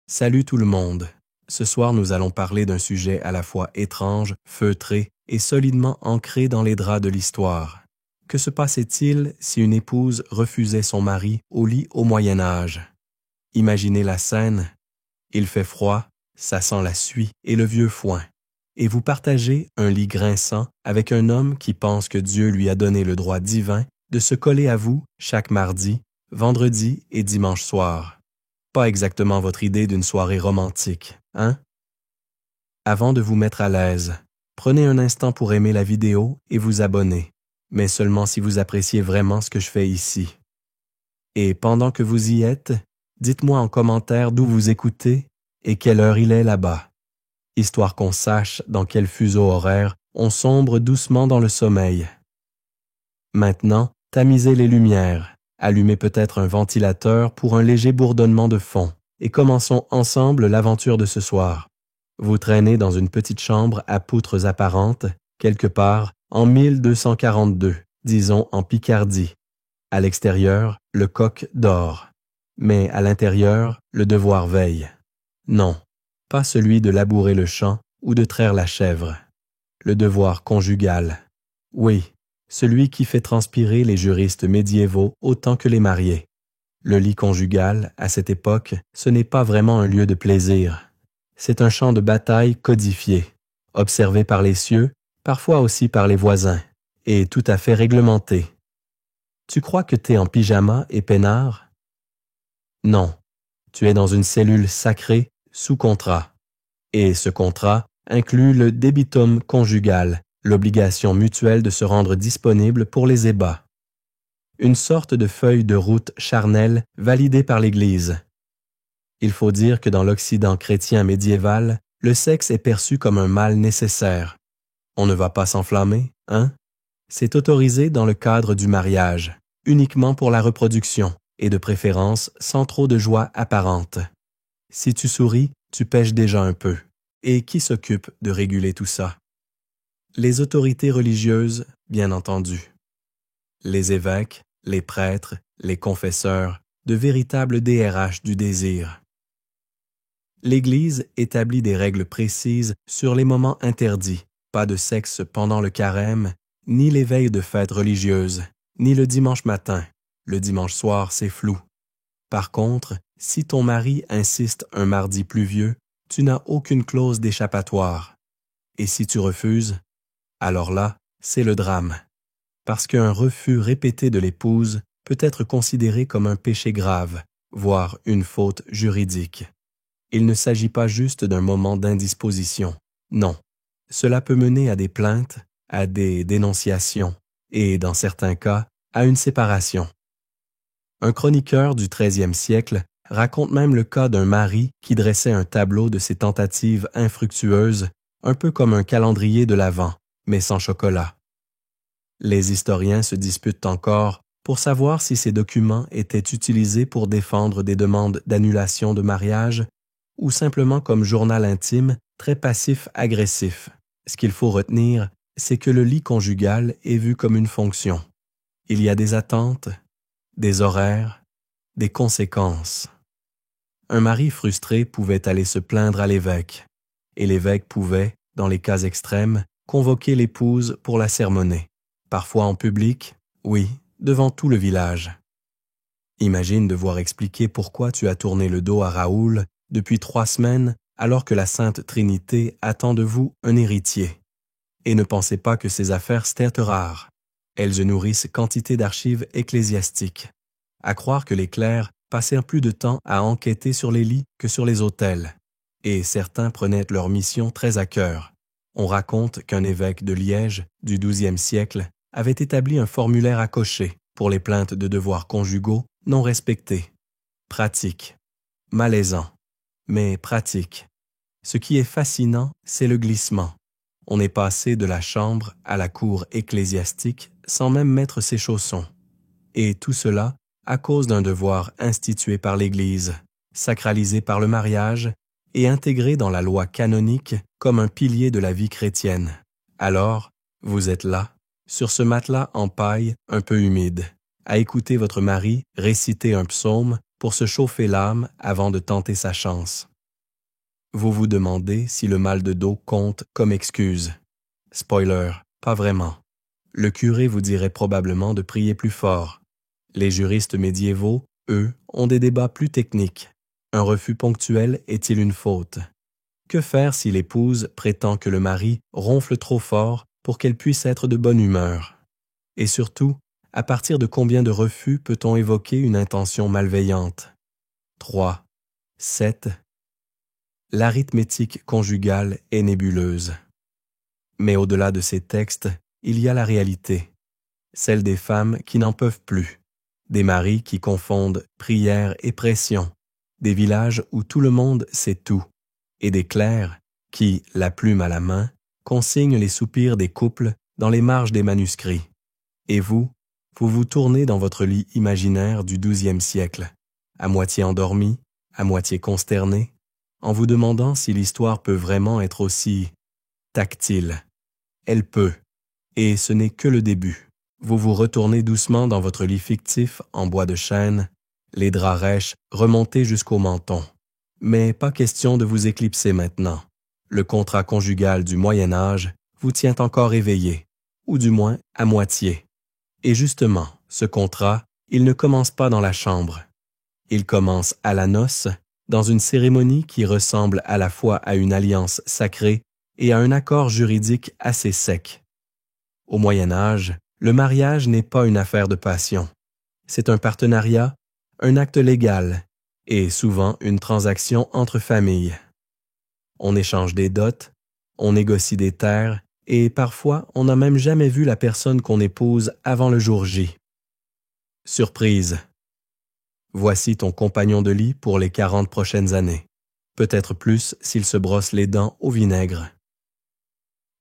Salut tout le monde. Ce soir, nous allons parler d'un sujet à la fois étrange, feutré et solidement ancré dans les draps de l'histoire. Que se passait-il si une épouse refusait son mari au lit au Moyen Âge? Imaginez la scène. Il fait froid, ça sent la suie et le vieux foin. Et vous partagez un lit grinçant avec un homme qui pense que Dieu lui a donné le droit divin de se coller à vous chaque mardi, vendredi et dimanche soir. Pas exactement votre idée d'une soirée romantique, hein? Avant de vous mettre à l'aise, prenez un instant pour aimer la vidéo et vous abonner, mais seulement si vous appréciez vraiment ce que je fais ici. Et pendant que vous y êtes, dites-moi en commentaire d'où vous écoutez et quelle heure il est là-bas, histoire qu'on sache dans quel fuseau horaire on sombre doucement dans le sommeil. Maintenant, tamisez les lumières. Allumez peut-être un ventilateur pour un léger bourdonnement de fond et commençons ensemble l'aventure de ce soir. Vous traînez dans une petite chambre à poutres apparentes, quelque part en 1242, disons en Picardie. À l'extérieur, le coq dort, mais à l'intérieur, le devoir veille. Non, pas celui de labourer le champ ou de traire la chèvre. Le devoir conjugal. Oui. Celui qui fait transpirer les juristes médiévaux autant que les mariés. Le lit conjugal, à cette époque, ce n'est pas vraiment un lieu de plaisir. C'est un champ de bataille codifié, observé par les cieux, parfois aussi par les voisins, et tout à fait réglementé. Tu crois que t'es en pyjama et peinard? Non, tu es dans une cellule sacrée, sous contrat. Et ce contrat inclut le débitum conjugal, l'obligation mutuelle de se rendre disponible pour les ébats. Une sorte de feuille de route charnelle validée par l'Église. Il faut dire que dans l'Occident chrétien médiéval, le sexe est perçu comme un mal nécessaire. On ne va pas s'enflammer, hein? C'est autorisé dans le cadre du mariage, uniquement pour la reproduction, et de préférence sans trop de joie apparente. Si tu souris, tu pèches déjà un peu. Et qui s'occupe de réguler tout ça? Les autorités religieuses, bien entendu. Les évêques, les prêtres, les confesseurs, de véritables DRH du désir. L'Église établit des règles précises sur les moments interdits, pas de sexe pendant le carême, ni les veilles de fêtes religieuses, ni le dimanche matin. Le dimanche soir, c'est flou. Par contre, si ton mari insiste un mardi pluvieux, tu n'as aucune clause d'échappatoire. Et si tu refuses, alors là, c'est le drame. Parce qu'un refus répété de l'épouse peut être considéré comme un péché grave, voire une faute juridique. Il ne s'agit pas juste d'un moment d'indisposition. Non, cela peut mener à des plaintes, à des dénonciations et, dans certains cas, à une séparation. Un chroniqueur du XIIIe siècle raconte même le cas d'un mari qui dressait un tableau de ses tentatives infructueuses, un peu comme un calendrier de l'Avent, mais sans chocolat. Les historiens se disputent encore pour savoir si ces documents étaient utilisés pour défendre des demandes d'annulation de mariage ou simplement comme journal intime très passif-agressif. Ce qu'il faut retenir, c'est que le lit conjugal est vu comme une fonction. Il y a des attentes, des horaires, des conséquences. Un mari frustré pouvait aller se plaindre à l'évêque, et l'évêque pouvait, dans les cas extrêmes, convoquer l'épouse pour la sermonner. Parfois en public, oui, devant tout le village. Imagine devoir expliquer pourquoi tu as tourné le dos à Raoul depuis 3 semaines alors que la Sainte Trinité attend de vous un héritier. Et ne pensez pas que ces affaires stent rares. Elles nourrissent quantité d'archives ecclésiastiques. À croire que les clercs passaient plus de temps à enquêter sur les lits que sur les autels. Et certains prenaient leur mission très à cœur. On raconte qu'un évêque de Liège, du XIIe siècle, avait établi un formulaire à cocher pour les plaintes de devoirs conjugaux non respectés. Pratique. Malaisant. Mais pratique. Ce qui est fascinant, c'est le glissement. On est passé de la chambre à la cour ecclésiastique sans même mettre ses chaussons. Et tout cela à cause d'un devoir institué par l'Église, sacralisé par le mariage et intégré dans la loi canonique comme un pilier de la vie chrétienne. Alors, vous êtes là, sur ce matelas en paille un peu humide, à écouter votre mari réciter un psaume pour se chauffer l'âme avant de tenter sa chance. Vous vous demandez si le mal de dos compte comme excuse. Spoiler, pas vraiment. Le curé vous dirait probablement de prier plus fort. Les juristes médiévaux, eux, ont des débats plus techniques. Un refus ponctuel est-il une faute? Que faire si l'épouse prétend que le mari ronfle trop fort pour qu'elle puisse être de bonne humeur? Et surtout, à partir de combien de refus peut-on évoquer une intention malveillante? 3, 7. L'arithmétique conjugale est nébuleuse. Mais au-delà de ces textes, il y a la réalité, celle des femmes qui n'en peuvent plus, des maris qui confondent prière et pression, des villages où tout le monde sait tout, et des clercs qui, la plume à la main, consignent les soupirs des couples dans les marges des manuscrits. Et vous vous tournez dans votre lit imaginaire du XIIe siècle, à moitié endormi, à moitié consterné, en vous demandant si l'histoire peut vraiment être aussi tactile. Elle peut, et ce n'est que le début. Vous vous retournez doucement dans votre lit fictif en bois de chêne, les draps rêches remontés jusqu'au menton. Mais pas question de vous éclipser maintenant. Le contrat conjugal du Moyen Âge vous tient encore éveillé, ou du moins à moitié. Et justement, ce contrat, il ne commence pas dans la chambre. Il commence à la noce, dans une cérémonie qui ressemble à la fois à une alliance sacrée et à un accord juridique assez sec. Au Moyen Âge, le mariage n'est pas une affaire de passion. C'est un partenariat, un acte légal, et souvent une transaction entre familles. On échange des dots, on négocie des terres, et parfois on n'a même jamais vu la personne qu'on épouse avant le jour J. Surprise! Voici ton compagnon de lit pour les 40 prochaines années, peut-être plus s'il se brosse les dents au vinaigre.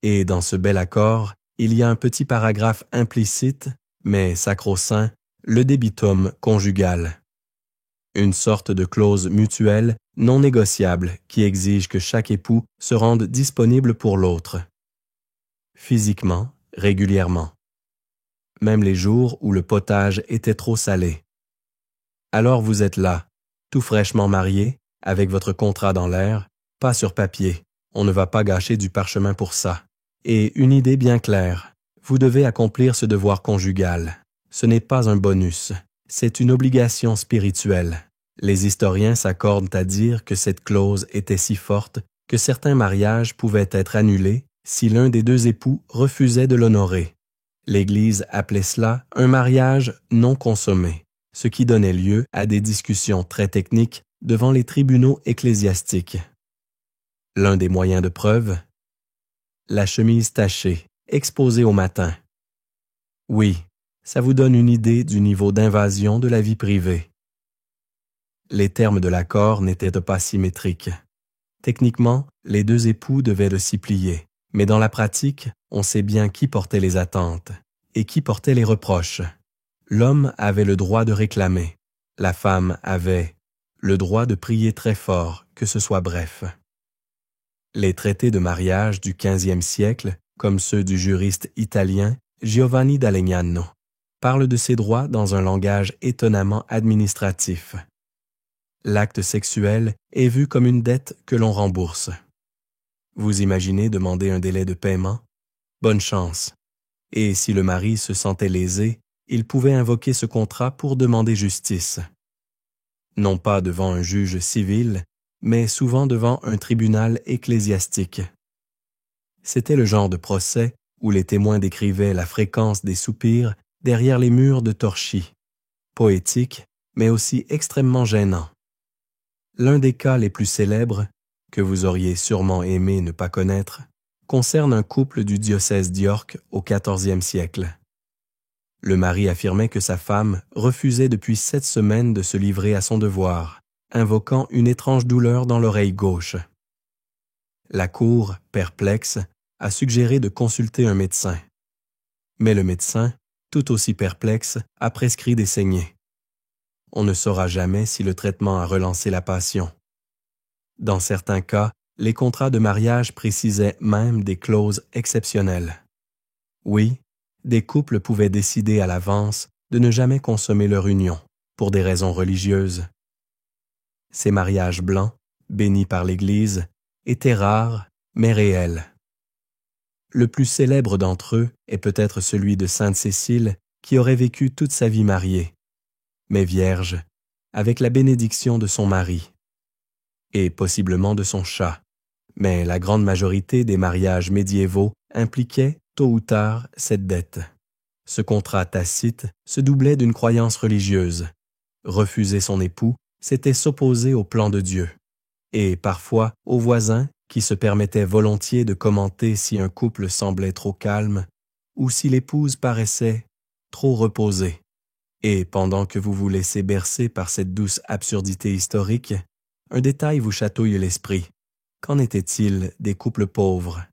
Et dans ce bel accord, il y a un petit paragraphe implicite, mais sacro-saint, le débitum conjugal. Une sorte de clause mutuelle non négociable qui exige que chaque époux se rende disponible pour l'autre. Physiquement, régulièrement. Même les jours où le potage était trop salé. Alors vous êtes là, tout fraîchement marié, avec votre contrat dans l'air, pas sur papier, on ne va pas gâcher du parchemin pour ça. Et une idée bien claire, vous devez accomplir ce devoir conjugal. Ce n'est pas un bonus, c'est une obligation spirituelle. Les historiens s'accordent à dire que cette clause était si forte que certains mariages pouvaient être annulés si l'un des deux époux refusait de l'honorer. L'Église appelait cela un mariage non consommé, ce qui donnait lieu à des discussions très techniques devant les tribunaux ecclésiastiques. L'un des moyens de preuve, la chemise tachée, exposée au matin. Oui, ça vous donne une idée du niveau d'invasion de la vie privée. Les termes de l'accord n'étaient pas symétriques. Techniquement, les deux époux devaient de s'y plier, mais dans la pratique, on sait bien qui portait les attentes et qui portait les reproches. L'homme avait le droit de réclamer, la femme avait le droit de prier très fort, que ce soit bref. Les traités de mariage du XVe siècle, comme ceux du juriste italien Giovanni d'Alegnano, parlent de ces droits dans un langage étonnamment administratif. L'acte sexuel est vu comme une dette que l'on rembourse. Vous imaginez demander un délai de paiement? Bonne chance. Et si le mari se sentait lésé, il pouvait invoquer ce contrat pour demander justice. Non pas devant un juge civil, mais souvent devant un tribunal ecclésiastique. C'était le genre de procès où les témoins décrivaient la fréquence des soupirs derrière les murs de Torchi, poétique, mais aussi extrêmement gênant. L'un des cas les plus célèbres, que vous auriez sûrement aimé ne pas connaître, concerne un couple du diocèse d'York au XIVe siècle. Le mari affirmait que sa femme refusait depuis 7 semaines de se livrer à son devoir, invoquant une étrange douleur dans l'oreille gauche. La cour, perplexe, a suggéré de consulter un médecin. Mais le médecin, tout aussi perplexe, a prescrit des saignées. On ne saura jamais si le traitement a relancé la passion. Dans certains cas, les contrats de mariage précisaient même des clauses exceptionnelles. Oui, des couples pouvaient décider à l'avance de ne jamais consommer leur union, pour des raisons religieuses. Ces mariages blancs, bénis par l'Église, étaient rares, mais réels. Le plus célèbre d'entre eux est peut-être celui de Sainte Cécile, qui aurait vécu toute sa vie mariée, mais vierge, avec la bénédiction de son mari, et possiblement de son chat. Mais la grande majorité des mariages médiévaux impliquaient, tôt ou tard, cette dette. Ce contrat tacite se doublait d'une croyance religieuse. Refuser son époux, c'était s'opposer au plan de Dieu, et parfois aux voisins qui se permettaient volontiers de commenter si un couple semblait trop calme ou si l'épouse paraissait trop reposée. Et pendant que vous vous laissez bercer par cette douce absurdité historique, un détail vous chatouille l'esprit. Qu'en était-il des couples pauvres?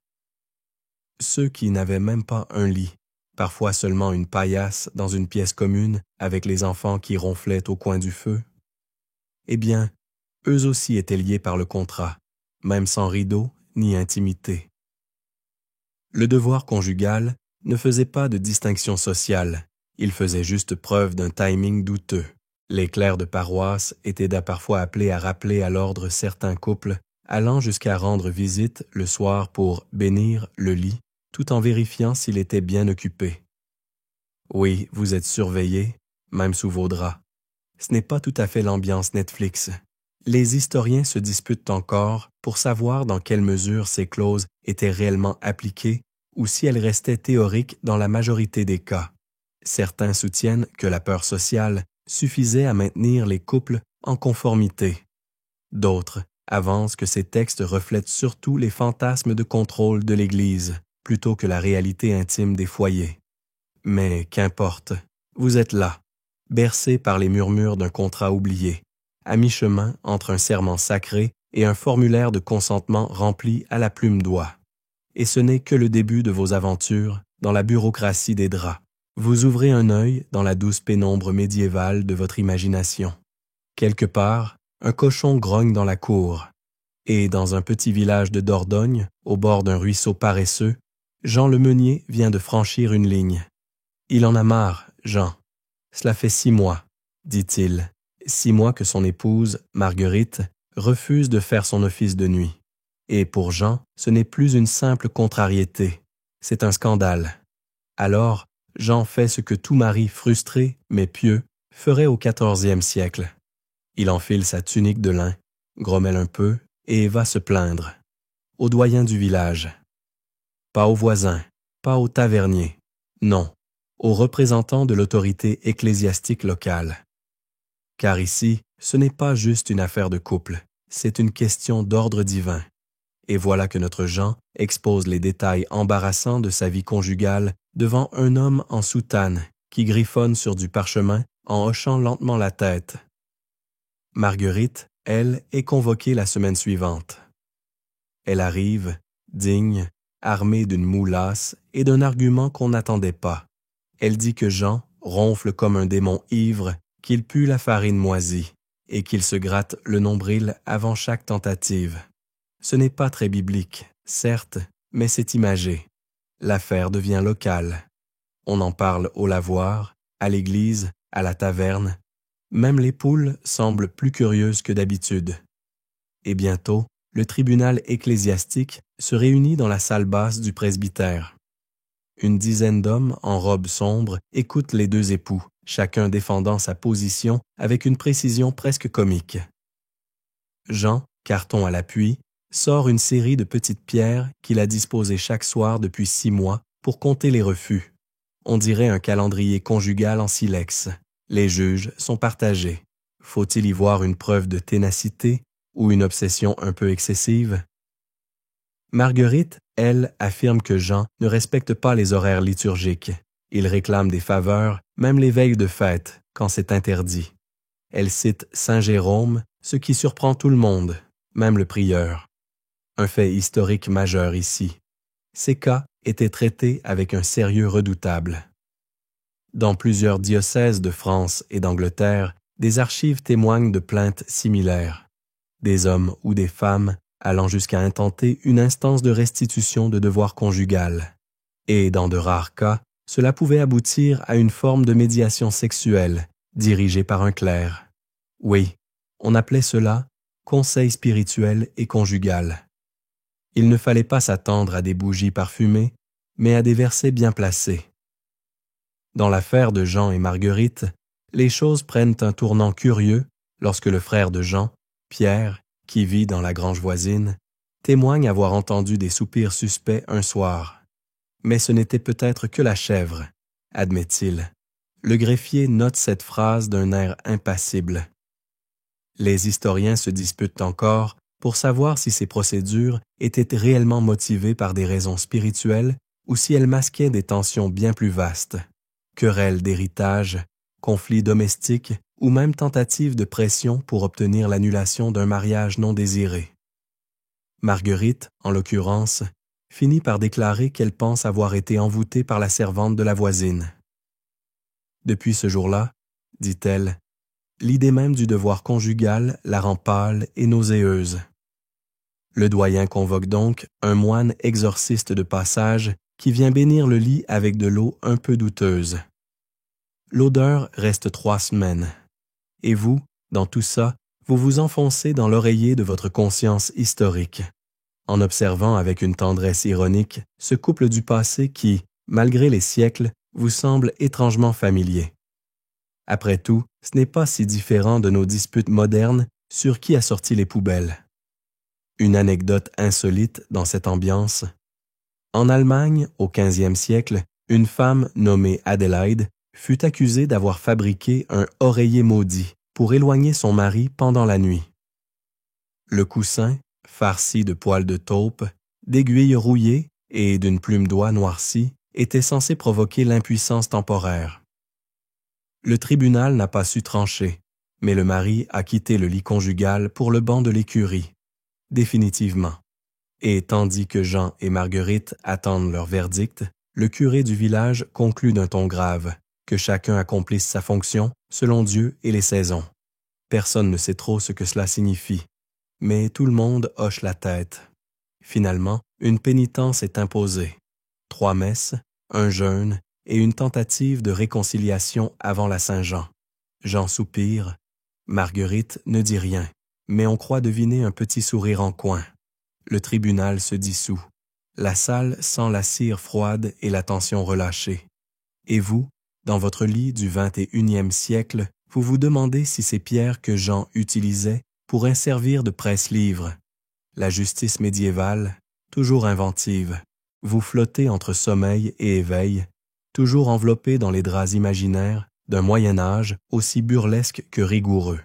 Ceux qui n'avaient même pas un lit, parfois seulement une paillasse dans une pièce commune avec les enfants qui ronflaient au coin du feu? Eh bien, eux aussi étaient liés par le contrat, même sans rideau ni intimité. Le devoir conjugal ne faisait pas de distinction sociale, il faisait juste preuve d'un timing douteux. Les clercs de paroisse étaient parfois appelés à rappeler à l'ordre certains couples, allant jusqu'à rendre visite le soir pour bénir le lit, tout en vérifiant s'il était bien occupé. Oui, vous êtes surveillés, même sous vos draps. Ce n'est pas tout à fait l'ambiance Netflix. Les historiens se disputent encore pour savoir dans quelle mesure ces clauses étaient réellement appliquées ou si elles restaient théoriques dans la majorité des cas. Certains soutiennent que la peur sociale suffisait à maintenir les couples en conformité. D'autres avancent que ces textes reflètent surtout les fantasmes de contrôle de l'Église, plutôt que la réalité intime des foyers. Mais qu'importe, vous êtes là, bercés par les murmures d'un contrat oublié, à mi-chemin entre un serment sacré et un formulaire de consentement rempli à la plume d'oie. Et ce n'est que le début de vos aventures dans la bureaucratie des draps. Vous ouvrez un œil dans la douce pénombre médiévale de votre imagination. Quelque part, un cochon grogne dans la cour, et dans un petit village de Dordogne, au bord d'un ruisseau paresseux, Jean le meunier vient de franchir une ligne. Il en a marre, Jean. Cela fait 6 mois, dit-il. 6 mois que son épouse, Marguerite, refuse de faire son office de nuit. Et pour Jean, ce n'est plus une simple contrariété, c'est un scandale. Alors, Jean fait ce que tout mari frustré, mais pieux, ferait au XIVe siècle. Il enfile sa tunique de lin, grommelle un peu et va se plaindre. Au doyen du village. Pas aux voisins, pas aux taverniers. Non, aux représentants de l'autorité ecclésiastique locale. Car ici, ce n'est pas juste une affaire de couple, c'est une question d'ordre divin. Et voilà que notre Jean expose les détails embarrassants de sa vie conjugale devant un homme en soutane qui griffonne sur du parchemin en hochant lentement la tête. Marguerite, elle, est convoquée la semaine suivante. Elle arrive, digne, armée d'une moulasse et d'un argument qu'on n'attendait pas. Elle dit que Jean ronfle comme un démon ivre, qu'il pue la farine moisie et qu'il se gratte le nombril avant chaque tentative. Ce n'est pas très biblique, certes, mais c'est imagé. L'affaire devient locale. On en parle au lavoir, à l'église, à la taverne. Même les poules semblent plus curieuses que d'habitude. Et bientôt, le tribunal ecclésiastique se réunit dans la salle basse du presbytère. Une dizaine d'hommes en robe sombre écoutent les deux époux, chacun défendant sa position avec une précision presque comique. Jean, carton à l'appui, sort une série de petites pierres qu'il a disposées chaque soir depuis 6 mois pour compter les refus. On dirait un calendrier conjugal en silex. Les juges sont partagés. Faut-il y voir une preuve de ténacité ou une obsession un peu excessive? Marguerite, elle, affirme que Jean ne respecte pas les horaires liturgiques. Il réclame des faveurs, même les veilles de fête, quand c'est interdit. Elle cite Saint Jérôme, ce qui surprend tout le monde, même le prieur. Un fait historique majeur ici. Ces cas étaient traités avec un sérieux redoutable. Dans plusieurs diocèses de France et d'Angleterre, des archives témoignent de plaintes similaires. Des hommes ou des femmes allant jusqu'à intenter une instance de restitution de devoirs conjugal. Et dans de rares cas, cela pouvait aboutir à une forme de médiation sexuelle, dirigée par un clerc. Oui, on appelait cela conseil spirituel et conjugal. Il ne fallait pas s'attendre à des bougies parfumées, mais à des versets bien placés. Dans l'affaire de Jean et Marguerite, les choses prennent un tournant curieux lorsque le frère de Jean, Pierre, qui vit dans la grange voisine, témoigne avoir entendu des soupirs suspects un soir. Mais ce n'était peut-être que la chèvre, admet-il. Le greffier note cette phrase d'un air impassible. Les historiens se disputent encore pour savoir si ces procédures étaient réellement motivées par des raisons spirituelles ou si elles masquaient des tensions bien plus vastes. Querelles d'héritage, conflits domestiques ou même tentatives de pression pour obtenir l'annulation d'un mariage non désiré. Marguerite, en l'occurrence, finit par déclarer qu'elle pense avoir été envoûtée par la servante de la voisine. Depuis ce jour-là, dit-elle, l'idée même du devoir conjugal la rend pâle et nauséeuse. Le doyen convoque donc un moine exorciste de passage qui vient bénir le lit avec de l'eau un peu douteuse. L'odeur reste 3 semaines. Et vous, dans tout ça, vous vous enfoncez dans l'oreiller de votre conscience historique, en observant avec une tendresse ironique ce couple du passé qui, malgré les siècles, vous semble étrangement familier. Après tout, ce n'est pas si différent de nos disputes modernes sur qui a sorti les poubelles. Une anecdote insolite dans cette ambiance. En Allemagne, au XVe siècle, une femme nommée Adélaïde fut accusée d'avoir fabriqué un oreiller maudit pour éloigner son mari pendant la nuit. Le coussin, farci de poils de taupe, d'aiguilles rouillées et d'une plume d'oie noircie, était censé provoquer l'impuissance temporaire. Le tribunal n'a pas su trancher, mais le mari a quitté le lit conjugal pour le banc de l'écurie, définitivement. Et tandis que Jean et Marguerite attendent leur verdict, le curé du village conclut d'un ton grave que chacun accomplisse sa fonction selon Dieu et les saisons. Personne ne sait trop ce que cela signifie, mais tout le monde hoche la tête. Finalement, une pénitence est imposée. 3 messes, un jeûne et une tentative de réconciliation avant la Saint-Jean. Jean soupire. Marguerite ne dit rien, mais on croit deviner un petit sourire en coin. Le tribunal se dissout. La salle sent la cire froide et la tension relâchée. Et vous, dans votre lit du 21e siècle, vous vous demandez si ces pierres que Jean utilisait pourraient servir de presse-livre. La justice médiévale, toujours inventive. Vous flottez entre sommeil et éveil, toujours enveloppé dans les draps imaginaires d'un Moyen-Âge aussi burlesque que rigoureux.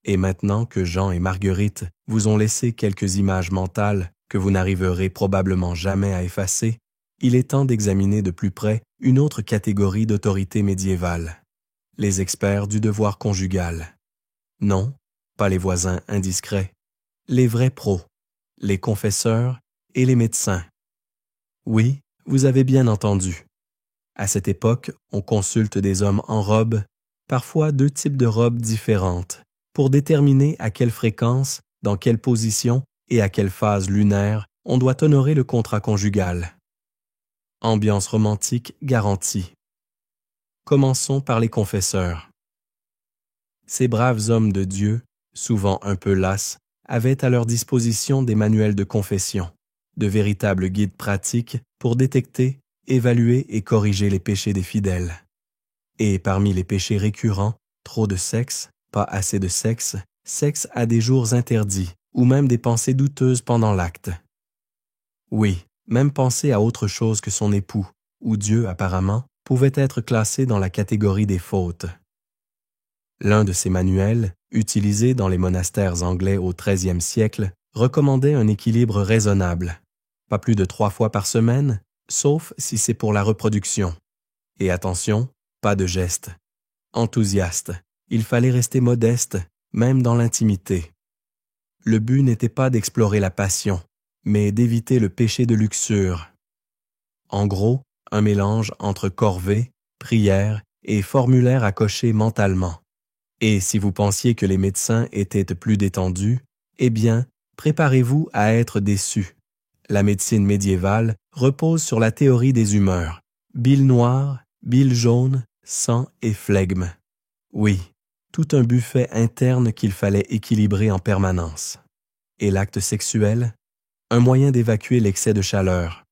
Et maintenant que Jean et Marguerite vous ont laissé quelques images mentales que vous n'arriverez probablement jamais à effacer, il est temps d'examiner de plus près une autre catégorie d'autorités médiévales, les experts du devoir conjugal. Non, pas les voisins indiscrets, les vrais pros, les confesseurs et les médecins. Oui, vous avez bien entendu. À cette époque, on consulte des hommes en robe, parfois 2 types de robes différentes, pour déterminer à quelle fréquence, dans quelle position et à quelle phase lunaire on doit honorer le contrat conjugal. Ambiance romantique garantie. Commençons par les confesseurs. Ces braves hommes de Dieu, souvent un peu lasses, avaient à leur disposition des manuels de confession, de véritables guides pratiques pour détecter, évaluer et corriger les péchés des fidèles. Et parmi les péchés récurrents, trop de sexe, pas assez de sexe, sexe à des jours interdits, ou même des pensées douteuses pendant l'acte. Oui, même penser à autre chose que son époux, ou Dieu apparemment, pouvait être classé dans la catégorie des fautes. L'un de ces manuels, utilisé dans les monastères anglais au XIIIe siècle, recommandait un équilibre raisonnable, pas plus de 3 fois par semaine, sauf si c'est pour la reproduction. Et attention, pas de geste. Enthousiaste, il fallait rester modeste, même dans l'intimité. Le but n'était pas d'explorer la passion, mais d'éviter le péché de luxure. En gros, un mélange entre corvée, prière et formulaire à cocher mentalement. Et si vous pensiez que les médecins étaient plus détendus, eh bien, préparez-vous à être déçus. La médecine médiévale repose sur la théorie des humeurs. Bile noire, bile jaune, sang et flegme. Oui, tout un buffet interne qu'il fallait équilibrer en permanence. Et l'acte sexuel? un moyen d'évacuer l'excès de chaleur.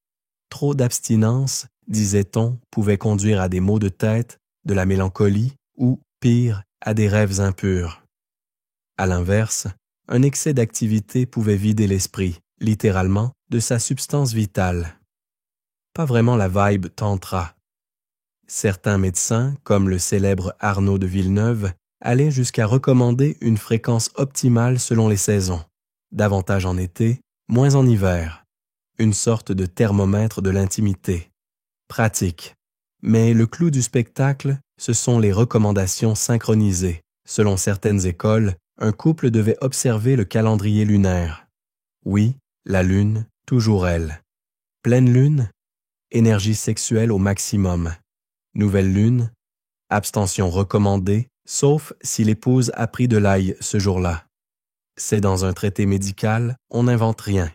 Trop d'abstinence, disait-on, pouvait conduire à des maux de tête, de la mélancolie ou, pire, à des rêves impurs. À l'inverse, un excès d'activité pouvait vider l'esprit, littéralement, de sa substance vitale. Pas vraiment la vibe tantra. Certains médecins, comme le célèbre Arnaud de Villeneuve, allaient jusqu'à recommander une fréquence optimale selon les saisons, davantage en été, moins en hiver, une sorte de thermomètre de l'intimité. Pratique. Mais le clou du spectacle, ce sont les recommandations synchronisées. Selon certaines écoles, un couple devait observer le calendrier lunaire. Oui, la lune, toujours elle. Pleine lune, énergie sexuelle au maximum. Nouvelle lune, abstention recommandée, sauf si l'épouse a pris de l'ail ce jour-là. C'est dans un traité médical, on n'invente rien.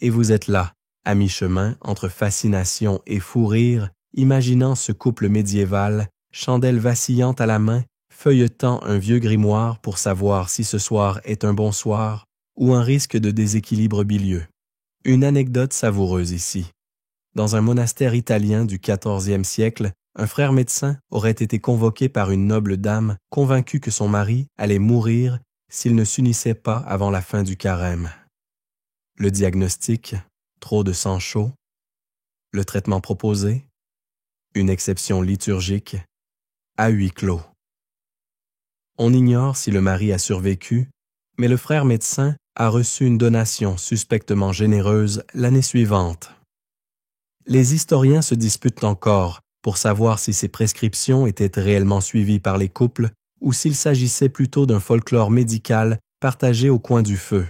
Et vous êtes là, à mi-chemin entre fascination et fou rire, imaginant ce couple médiéval, chandelle vacillante à la main, feuilletant un vieux grimoire pour savoir si ce soir est un bon soir ou un risque de déséquilibre bilieux. Une anecdote savoureuse ici. Dans un monastère italien du XIVe siècle, un frère médecin aurait été convoqué par une noble dame convaincue que son mari allait mourir s'il ne s'unissait pas avant la fin du carême. Le diagnostic, trop de sang chaud. Le traitement proposé, une exception liturgique, à huis clos. On ignore si le mari a survécu, mais le frère médecin a reçu une donation suspectement généreuse l'année suivante. Les historiens se disputent encore pour savoir si ces prescriptions étaient réellement suivies par les couples ou s'il s'agissait plutôt d'un folklore médical partagé au coin du feu.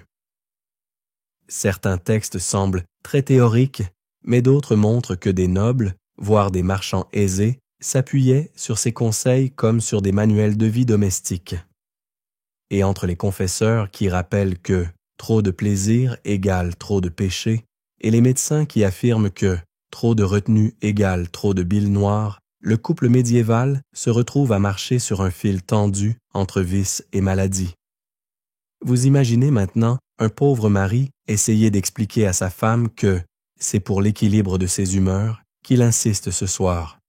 Certains textes semblent très théoriques, mais d'autres montrent que des nobles, voire des marchands aisés, s'appuyaient sur ces conseils comme sur des manuels de vie domestique. Et entre les confesseurs qui rappellent que trop de plaisir égale trop de péché, et les médecins qui affirment que trop de retenue égale trop de bile noire, le couple médiéval se retrouve à marcher sur un fil tendu entre vice et maladie. Vous imaginez maintenant un pauvre mari essayer d'expliquer à sa femme que c'est pour l'équilibre de ses humeurs qu'il insiste ce soir.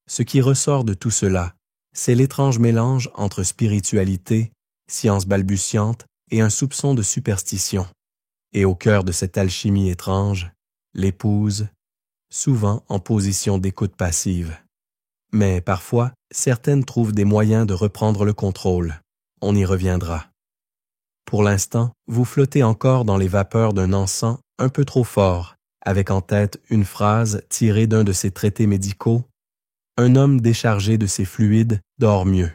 Ce qui ressort de tout cela, c'est l'étrange mélange entre spiritualité, science balbutiante et un soupçon de superstition. Et au cœur de cette alchimie étrange, l'épouse, souvent en position d'écoute passive. Mais parfois, certaines trouvent des moyens de reprendre le contrôle. On y reviendra. Pour l'instant, vous flottez encore dans les vapeurs d'un encens un peu trop fort, avec en tête une phrase tirée d'un de ces traités médicaux. Un homme déchargé de ses fluides dort mieux.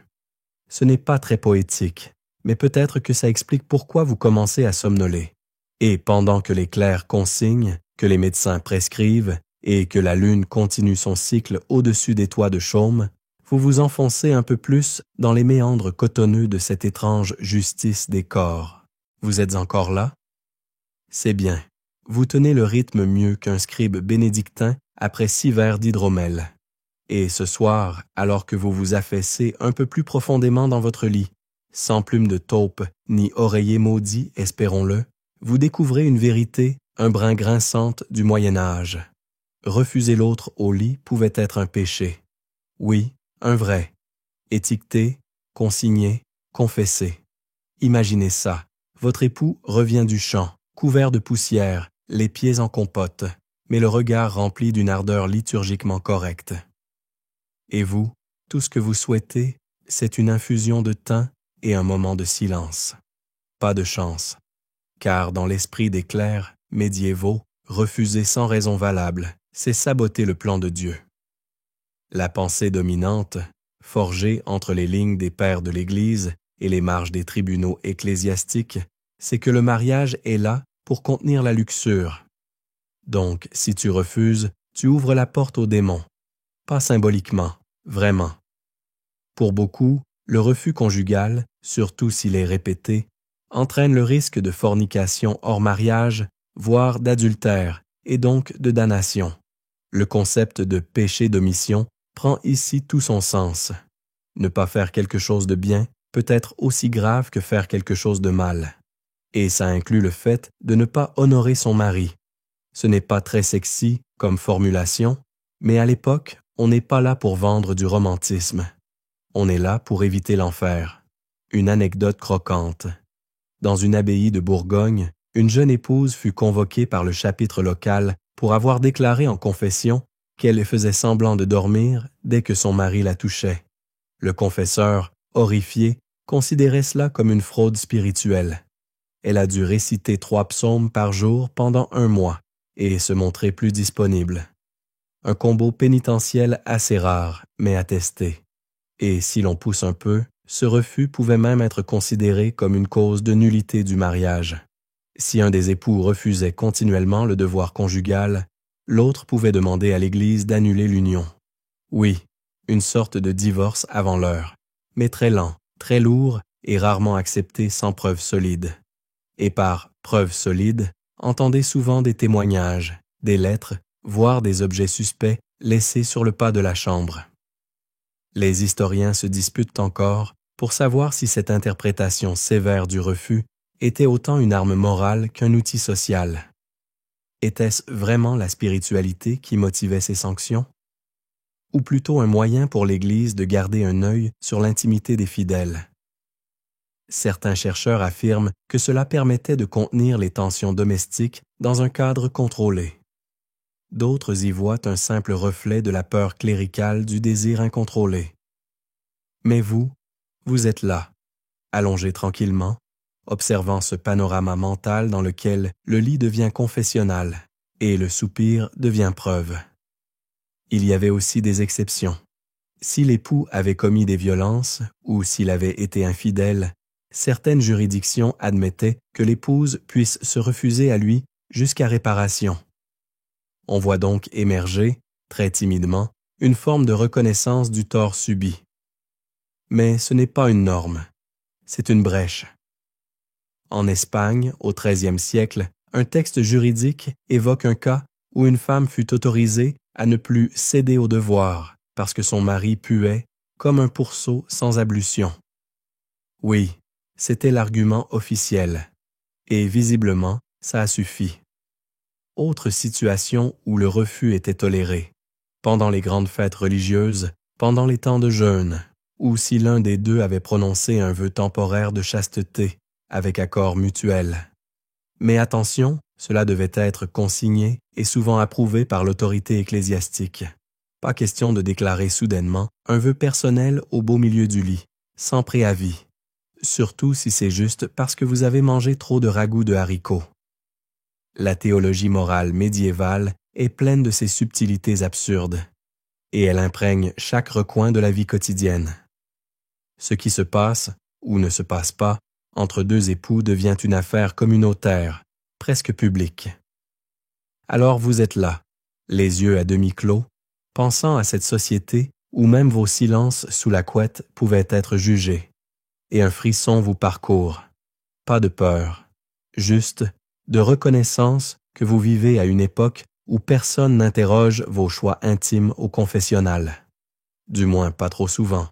Ce n'est pas très poétique, mais peut-être que ça explique pourquoi vous commencez à somnoler. Et pendant que les clercs consignent, que les médecins prescrivent, et que la lune continue son cycle au-dessus des toits de chaume, vous vous enfoncez un peu plus dans les méandres cotonneux de cette étrange justice des corps. Vous êtes encore là? C'est bien. Vous tenez le rythme mieux qu'un scribe bénédictin après 6 verres d'hydromel. Et ce soir, alors que vous vous affaissez un peu plus profondément dans votre lit, sans plume de taupe ni oreiller maudit, espérons-le, vous découvrez une vérité, un brin grinçante du Moyen Âge. Refuser l'autre au lit pouvait être un péché. Oui, un vrai. Étiqueté, consigné, confessé. Imaginez ça. Votre époux revient du champ, couvert de poussière, les pieds en compote, mais le regard rempli d'une ardeur liturgiquement correcte. Et vous, tout ce que vous souhaitez, c'est une infusion de thym et un moment de silence. Pas de chance, car dans l'esprit des clercs médiévaux, refuser sans raison valable, c'est saboter le plan de Dieu. La pensée dominante, forgée entre les lignes des pères de l'Église et les marges des tribunaux ecclésiastiques, c'est que le mariage est là pour contenir la luxure. Donc, si tu refuses, tu ouvres la porte aux démons. Pas symboliquement, vraiment. Pour beaucoup, le refus conjugal, surtout s'il est répété, entraîne le risque de fornication hors mariage, voire d'adultère, et donc de damnation. Le concept de péché d'omission prend ici tout son sens. Ne pas faire quelque chose de bien peut être aussi grave que faire quelque chose de mal. Et ça inclut le fait de ne pas honorer son mari. Ce n'est pas très sexy comme formulation, mais à l'époque, on n'est pas là pour vendre du romantisme. On est là pour éviter l'enfer. Une anecdote croquante. Dans une abbaye de Bourgogne, une jeune épouse fut convoquée par le chapitre local pour avoir déclaré en confession qu'elle faisait semblant de dormir dès que son mari la touchait. Le confesseur, horrifié, considérait cela comme une fraude spirituelle. Elle a dû réciter 3 psaumes par jour pendant 1 mois et se montrer plus disponible. Un combo pénitentiel assez rare, mais attesté. Et si l'on pousse un peu, ce refus pouvait même être considéré comme une cause de nullité du mariage. Si un des époux refusait continuellement le devoir conjugal, l'autre pouvait demander à l'Église d'annuler l'union. Oui, une sorte de divorce avant l'heure, mais très lent, très lourd et rarement accepté sans preuve solide. Et par preuve solide, entendez souvent des témoignages, des lettres, voire des objets suspects laissés sur le pas de la chambre. Les historiens se disputent encore pour savoir si cette interprétation sévère du refus était autant une arme morale qu'un outil social. Était-ce vraiment la spiritualité qui motivait ces sanctions? Ou plutôt un moyen pour l'Église de garder un œil sur l'intimité des fidèles? Certains chercheurs affirment que cela permettait de contenir les tensions domestiques dans un cadre contrôlé. D'autres y voient un simple reflet de la peur cléricale du désir incontrôlé. Mais vous êtes là, allongé tranquillement, observant ce panorama mental dans lequel le lit devient confessionnal et le soupir devient preuve. Il y avait aussi des exceptions. Si l'époux avait commis des violences ou s'il avait été infidèle, certaines juridictions admettaient que l'épouse puisse se refuser à lui jusqu'à réparation. On voit donc émerger, très timidement, une forme de reconnaissance du tort subi. Mais ce n'est pas une norme, c'est une brèche. En Espagne, au XIIIe siècle, un texte juridique évoque un cas où une femme fut autorisée à ne plus céder au devoir parce que son mari puait comme un pourceau sans ablution. Oui, c'était l'argument officiel, et visiblement, ça a suffi. Autre situation où le refus était toléré, pendant les grandes fêtes religieuses, pendant les temps de jeûne, ou si l'un des deux avait prononcé un vœu temporaire de chasteté, avec accord mutuel. Mais attention, cela devait être consigné et souvent approuvé par l'autorité ecclésiastique. Pas question de déclarer soudainement un vœu personnel au beau milieu du lit, sans préavis, surtout si c'est juste parce que vous avez mangé trop de ragoût de haricots. La théologie morale médiévale est pleine de ces subtilités absurdes, et elle imprègne chaque recoin de la vie quotidienne. Ce qui se passe, ou ne se passe pas, entre 2 époux devient une affaire communautaire, presque publique. Alors vous êtes là, les yeux à demi clos, pensant à cette société où même vos silences sous la couette pouvaient être jugés, et un frisson vous parcourt. Pas de peur, juste de reconnaissance que vous vivez à une époque où personne n'interroge vos choix intimes au confessionnal. Du moins pas trop souvent.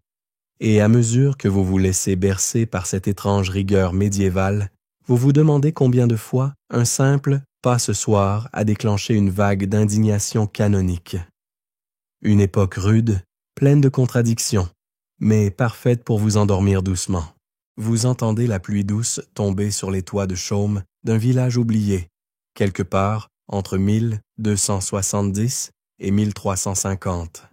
Et à mesure que vous vous laissez bercer par cette étrange rigueur médiévale, vous vous demandez combien de fois un simple « pas ce soir » a déclenché une vague d'indignation canonique. Une époque rude, pleine de contradictions, mais parfaite pour vous endormir doucement. Vous entendez la pluie douce tomber sur les toits de chaume d'un village oublié, quelque part entre 1270 et 1350.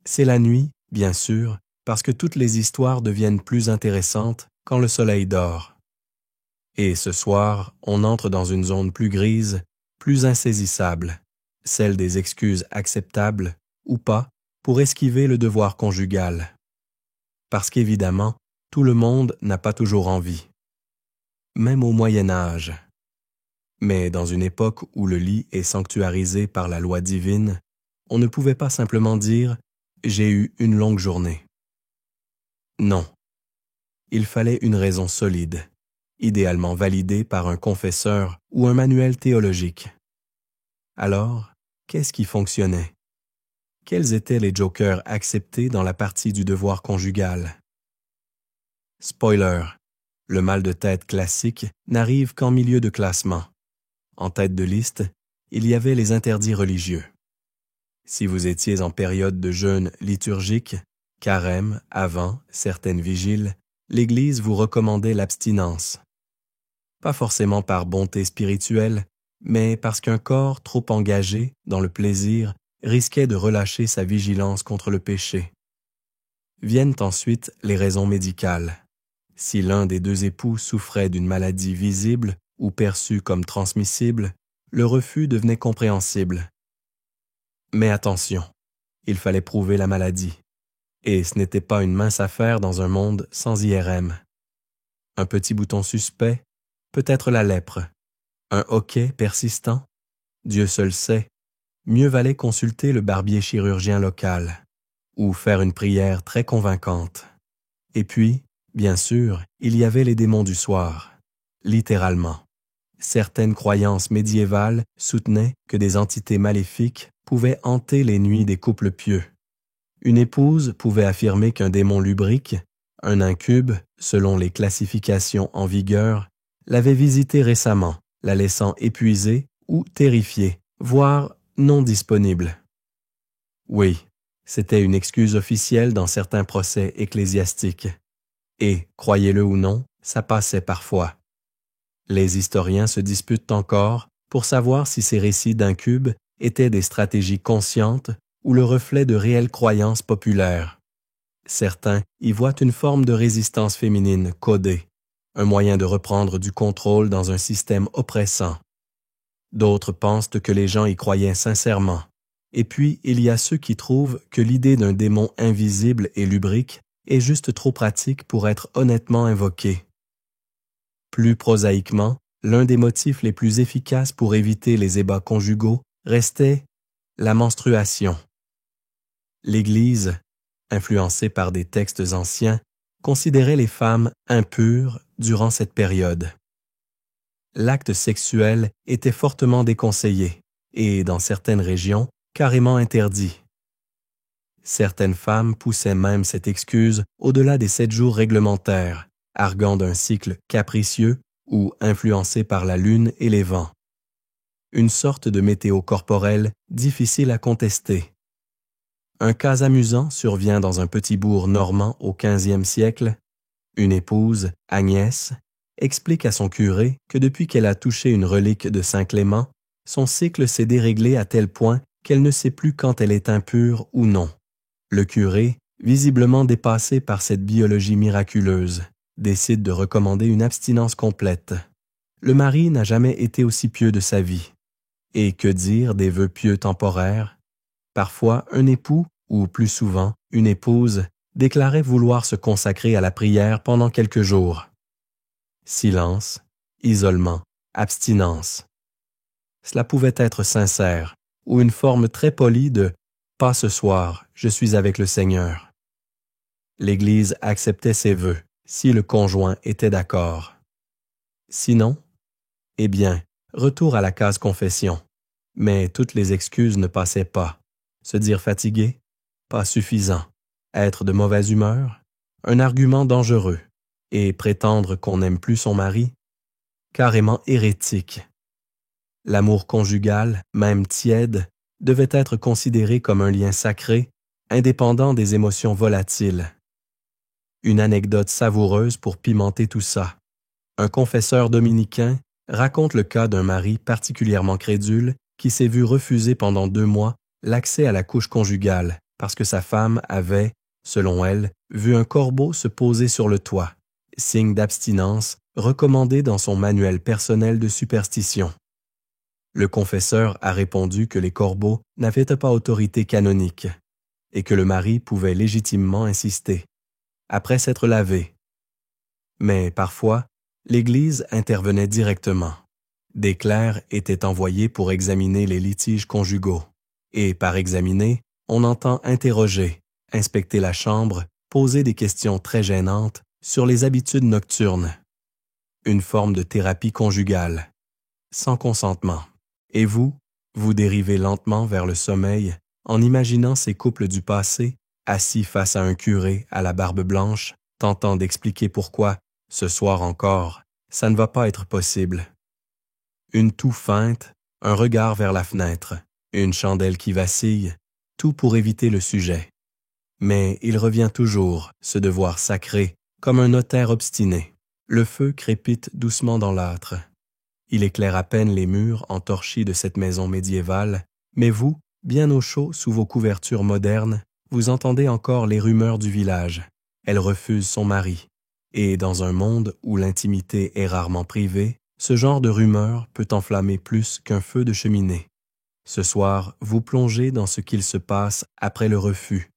C'est la nuit, bien sûr, parce que toutes les histoires deviennent plus intéressantes quand le soleil dort. Et ce soir, on entre dans une zone plus grise, plus insaisissable, celle des excuses acceptables, ou pas, pour esquiver le devoir conjugal. Parce qu'évidemment, tout le monde n'a pas toujours envie. Même au Moyen Âge. Mais dans une époque où le lit est sanctuarisé par la loi divine, on ne pouvait pas simplement dire « j'ai eu une longue journée ». Non. Il fallait une raison solide, idéalement validée par un confesseur ou un manuel théologique. Alors, qu'est-ce qui fonctionnait? Quels étaient les jokers acceptés dans la partie du devoir conjugal? Spoiler, Le mal de tête classique n'arrive qu'en milieu de classement. En tête de liste, il y avait les interdits religieux. Si vous étiez en période de jeûne liturgique, carême, avant, certaines vigiles, l'Église vous recommandait l'abstinence. Pas forcément par bonté spirituelle, mais parce qu'un corps trop engagé dans le plaisir risquait de relâcher sa vigilance contre le péché. Viennent ensuite les raisons médicales. Si l'un des deux époux souffrait d'une maladie visible ou perçue comme transmissible, le refus devenait compréhensible. Mais attention, il fallait prouver la maladie. Et ce n'était pas une mince affaire dans un monde sans IRM. Un petit bouton suspect, peut-être la lèpre. Un hoquet persistant, Dieu seul sait, mieux valait consulter le barbier chirurgien local ou faire une prière très convaincante. Et puis, bien sûr, il y avait les démons du soir, littéralement. Certaines croyances médiévales soutenaient que des entités maléfiques pouvaient hanter les nuits des couples pieux. Une épouse pouvait affirmer qu'un démon lubrique, un incube, selon les classifications en vigueur, l'avait visitée récemment, la laissant épuisée ou terrifiée, voire non disponible. Oui, c'était une excuse officielle dans certains procès ecclésiastiques. Et, croyez-le ou non, ça passait parfois. Les historiens se disputent encore pour savoir si ces récits d'incubes étaient des stratégies conscientes ou le reflet de réelles croyances populaires. Certains y voient une forme de résistance féminine codée, un moyen de reprendre du contrôle dans un système oppressant. D'autres pensent que les gens y croyaient sincèrement. Et puis, il y a ceux qui trouvent que l'idée d'un démon invisible et lubrique est juste trop pratique pour être honnêtement invoquée. Plus prosaïquement, l'un des motifs les plus efficaces pour éviter les ébats conjugaux restait la menstruation. L'Église, influencée par des textes anciens, considérait les femmes impures durant cette période. L'acte sexuel était fortement déconseillé et, dans certaines régions, carrément interdit. Certaines femmes poussaient même cette excuse au-delà des 7 jours réglementaires, arguant d'un cycle capricieux ou influencé par la lune et les vents. Une sorte de météo corporelle difficile à contester. Un cas amusant survient dans un petit bourg normand au XVe siècle. Une épouse, Agnès, explique à son curé que depuis qu'elle a touché une relique de Saint Clément, son cycle s'est déréglé à tel point qu'elle ne sait plus quand elle est impure ou non. Le curé, visiblement dépassé par cette biologie miraculeuse, décide de recommander une abstinence complète. Le mari n'a jamais été aussi pieux de sa vie. Et que dire des vœux pieux temporaires? Parfois, un époux, ou plus souvent, une épouse, déclarait vouloir se consacrer à la prière pendant quelques jours. Silence, isolement, abstinence. Cela pouvait être sincère, ou une forme très polie de « pas ce soir, je suis avec le Seigneur ». L'Église acceptait ces vœux, si le conjoint était d'accord. Sinon, eh bien, retour à la case confession. Mais toutes les excuses ne passaient pas. Se dire fatigué? Pas suffisant. Être de mauvaise humeur? Un argument dangereux. Et prétendre qu'on n'aime plus son mari? Carrément hérétique. L'amour conjugal, même tiède, devait être considéré comme un lien sacré, indépendant des émotions volatiles. Une anecdote savoureuse pour pimenter tout ça. Un confesseur dominicain raconte le cas d'un mari particulièrement crédule qui s'est vu refuser pendant 2 mois l'accès à la couche conjugale parce que sa femme avait, selon elle, vu un corbeau se poser sur le toit, signe d'abstinence recommandé dans son manuel personnel de superstition. Le confesseur a répondu que les corbeaux n'avaient pas autorité canonique et que le mari pouvait légitimement insister, après s'être lavé. Mais parfois, l'Église intervenait directement. Des clercs étaient envoyés pour examiner les litiges conjugaux. Et par examiner, on entend interroger, inspecter la chambre, poser des questions très gênantes sur les habitudes nocturnes. Une forme de thérapie conjugale, sans consentement. Et vous dérivez lentement vers le sommeil en imaginant ces couples du passé, assis face à un curé à la barbe blanche, tentant d'expliquer pourquoi Ce soir encore, ça ne va pas être possible. Une toux feinte, un regard vers la fenêtre, une chandelle qui vacille, tout pour éviter le sujet. Mais il revient toujours, ce devoir sacré, comme un notaire obstiné. Le feu crépite doucement dans l'âtre. Il éclaire à peine les murs entorchis de cette maison médiévale, mais vous, bien au chaud sous vos couvertures modernes, vous entendez encore les rumeurs du village. Elle refuse son mari. Et dans un monde où l'intimité est rarement privée, ce genre de rumeurs peut enflammer plus qu'un feu de cheminée. Ce soir, vous plongez dans ce qu'il se passe après le refus.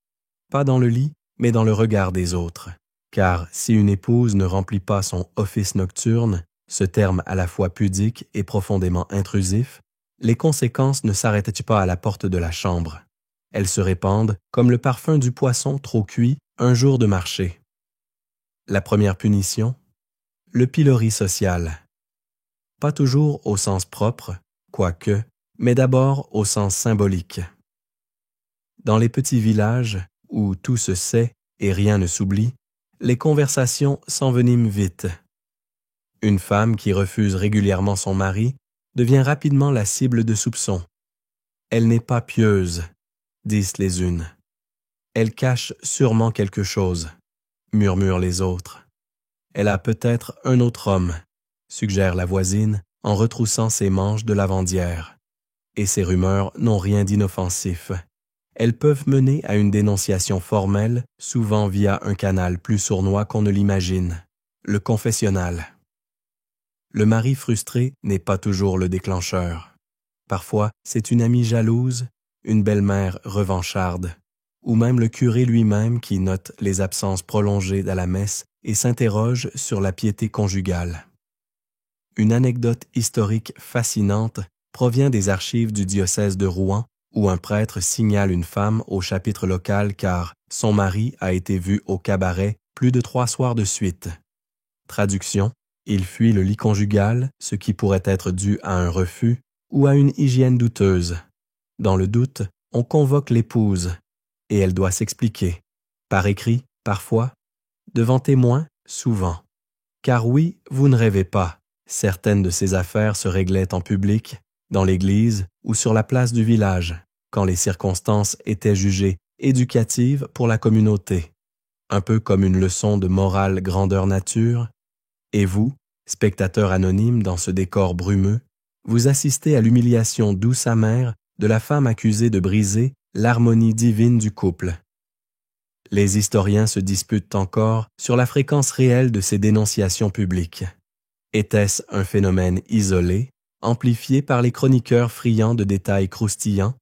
Pas dans le lit, mais dans le regard des autres. Car si une épouse ne remplit pas son office nocturne, ce terme à la fois pudique et profondément intrusif, les conséquences ne s'arrêtent pas à la porte de la chambre. Elles se répandent comme le parfum du poisson trop cuit un jour de marché. La première punition, le pilori social. Pas toujours au sens propre, quoique, mais d'abord au sens symbolique. Dans les petits villages, où tout se sait et rien ne s'oublie, les conversations s'enveniment vite. Une femme qui refuse régulièrement son mari devient rapidement la cible de soupçons. Elle n'est pas pieuse, disent les unes. Elle cache sûrement quelque chose, murmurent les autres. Elle a peut-être un autre homme, suggère la voisine en retroussant ses manches de lavandière. Et ces rumeurs n'ont rien d'inoffensif. Elles peuvent mener à une dénonciation formelle, souvent via un canal plus sournois qu'on ne l'imagine, le confessionnal. Le mari frustré n'est pas toujours le déclencheur. Parfois, c'est une amie jalouse, une belle-mère revancharde, ou même le curé lui-même qui note les absences prolongées à la messe et s'interroge sur la piété conjugale. Une anecdote historique fascinante provient des archives du diocèse de Rouen, où un prêtre signale une femme au chapitre local car son mari a été vu au cabaret plus de 3 soirs de suite. Traduction, il fuit le lit conjugal, ce qui pourrait être dû à un refus ou à une hygiène douteuse. Dans le doute, on convoque l'épouse, et elle doit s'expliquer, par écrit, parfois, devant témoins, souvent. Car oui, vous ne rêvez pas, certaines de ces affaires se réglaient en public, dans l'église ou sur la place du village, quand les circonstances étaient jugées éducatives pour la communauté, un peu comme une leçon de morale grandeur nature, et vous, spectateur anonyme dans ce décor brumeux, vous assistez à l'humiliation douce amère de la femme accusée de briser l'harmonie divine du couple. Les historiens se disputent encore sur la fréquence réelle de ces dénonciations publiques. Était-ce un phénomène isolé, amplifié par les chroniqueurs friands de détails croustillants,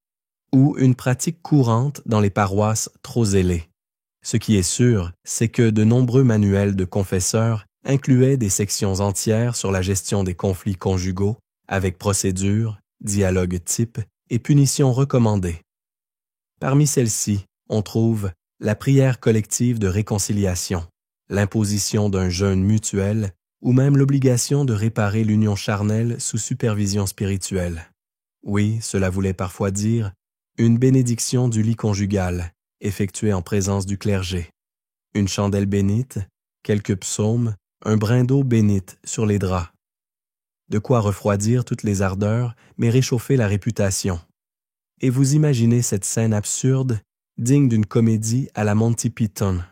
ou une pratique courante dans les paroisses trop zélées? Ce qui est sûr, c'est que de nombreux manuels de confesseurs incluaient des sections entières sur la gestion des conflits conjugaux, avec procédures, dialogues types et punitions recommandées. Parmi celles-ci, on trouve la prière collective de réconciliation, l'imposition d'un jeûne mutuel ou même l'obligation de réparer l'union charnelle sous supervision spirituelle. Oui, cela voulait parfois dire une bénédiction du lit conjugal, effectuée en présence du clergé, une chandelle bénite, quelques psaumes, un brin d'eau bénite sur les draps. De quoi refroidir toutes les ardeurs, mais réchauffer la réputation. Et vous imaginez cette scène absurde, digne d'une comédie à la Monty Python.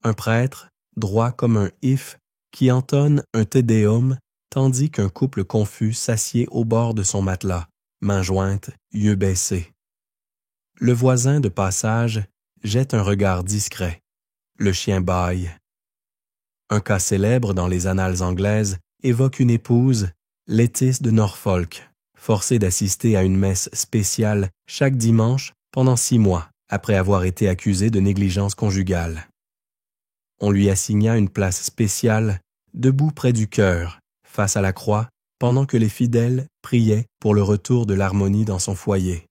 Un prêtre, droit comme un if, qui entonne un Te Deum, tandis qu'un couple confus s'assied au bord de son matelas, mains jointes, yeux baissés. Le voisin de passage jette un regard discret. Le chien bâille. Un cas célèbre dans les annales anglaises évoque une épouse, Lettice de Norfolk, forcée d'assister à une messe spéciale chaque dimanche pendant 6 mois, après avoir été accusée de négligence conjugale. On lui assigna une place spéciale, debout près du chœur, face à la croix, pendant que les fidèles priaient pour le retour de l'harmonie dans son foyer.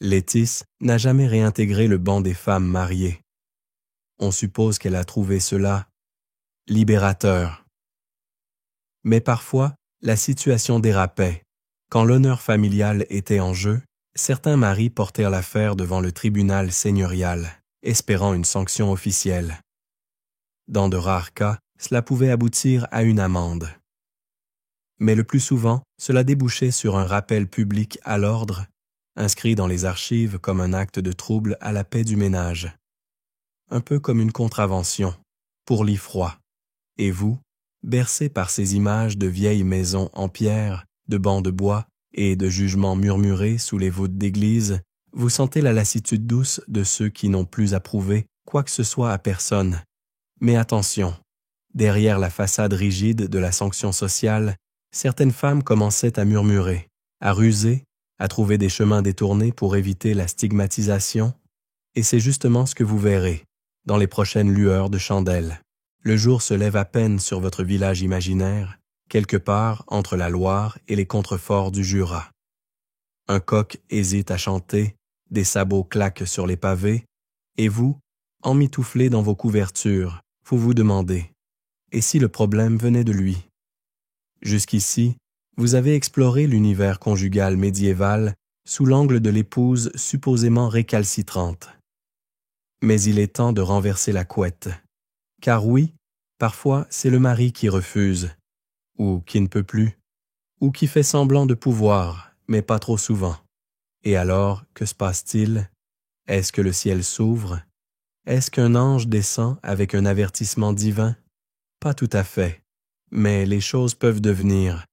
Lettice n'a jamais réintégré le banc des femmes mariées. On suppose qu'elle a trouvé cela libérateur. Mais parfois, la situation dérapait. Quand l'honneur familial était en jeu, certains maris portèrent l'affaire devant le tribunal seigneurial, espérant une sanction officielle. Dans de rares cas, cela pouvait aboutir à une amende. Mais le plus souvent, cela débouchait sur un rappel public à l'ordre, inscrit dans les archives comme un acte de trouble à la paix du ménage. Un peu comme une contravention, pour lit froid. Et vous, bercé par ces images de vieilles maisons en pierre, de bancs de bois et de jugements murmurés sous les voûtes d'église, vous sentez la lassitude douce de ceux qui n'ont plus à prouver quoi que ce soit à personne. Mais attention, derrière la façade rigide de la sanction sociale, certaines femmes commençaient à murmurer, à ruser, à trouver des chemins détournés pour éviter la stigmatisation, et c'est justement ce que vous verrez dans les prochaines lueurs de chandelle. Le jour se lève à peine sur votre village imaginaire, quelque part entre la Loire et les contreforts du Jura. Un coq hésite à chanter, des sabots claquent sur les pavés, et vous, emmitouflé dans vos couvertures, vous vous demandez « Et si le problème venait de lui ?» Jusqu'ici, vous avez exploré l'univers conjugal médiéval sous l'angle de l'épouse supposément récalcitrante. Mais il est temps de renverser la couette. Car oui, parfois c'est le mari qui refuse, ou qui ne peut plus, ou qui fait semblant de pouvoir, mais pas trop souvent. Et alors, que se passe-t-il? Est-ce que le ciel s'ouvre? Est-ce qu'un ange descend avec un avertissement divin? Pas tout à fait, mais les choses peuvent devenir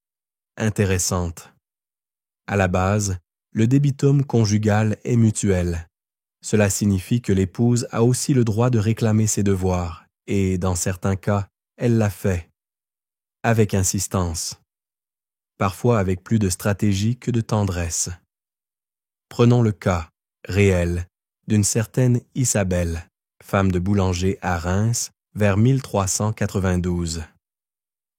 intéressantes. À la base, le débitum conjugal est mutuel. Cela signifie que l'épouse a aussi le droit de réclamer ses devoirs, et dans certains cas, elle l'a fait, avec insistance, parfois avec plus de stratégie que de tendresse. Prenons le cas, réel, d'une certaine Isabelle, femme de boulanger à Reims, vers 1392.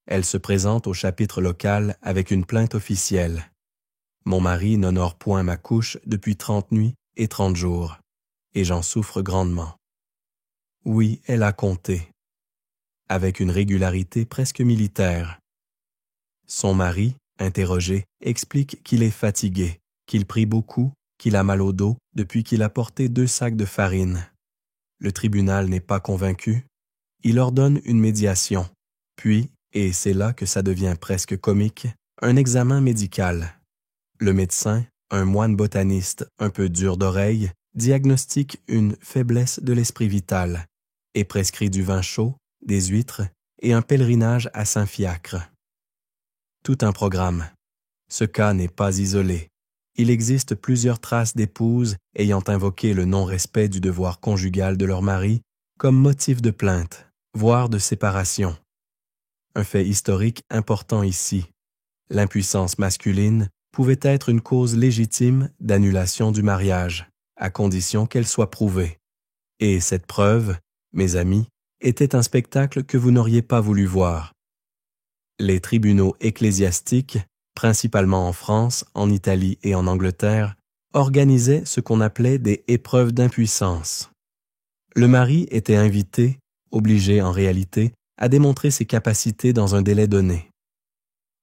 Elle se présente au chapitre local avec une plainte officielle. « Mon mari n'honore point ma couche depuis 30 nuits et 30 jours, et j'en souffre grandement. » Oui, elle a compté, avec une régularité presque militaire. Son mari, interrogé, explique qu'il est fatigué, qu'il prie beaucoup, qu'il a mal au dos depuis qu'il a porté 2 sacs de farine. Le tribunal n'est pas convaincu. Il ordonne une médiation, puis, et c'est là que ça devient presque comique, un examen médical. Le médecin, un moine botaniste un peu dur d'oreille, diagnostique une faiblesse de l'esprit vital et prescrit du vin chaud, des huîtres et un pèlerinage à Saint-Fiacre. Tout un programme. Ce cas n'est pas isolé. Il existe plusieurs traces d'épouses ayant invoqué le non-respect du devoir conjugal de leur mari comme motif de plainte, voire de séparation. Un fait historique important ici. L'impuissance masculine pouvait être une cause légitime d'annulation du mariage, à condition qu'elle soit prouvée. Et cette preuve, mes amis, était un spectacle que vous n'auriez pas voulu voir. Les tribunaux ecclésiastiques, principalement en France, en Italie et en Angleterre, organisaient ce qu'on appelait des épreuves d'impuissance. Le mari était invité, obligé en réalité, à démontrer ses capacités dans un délai donné.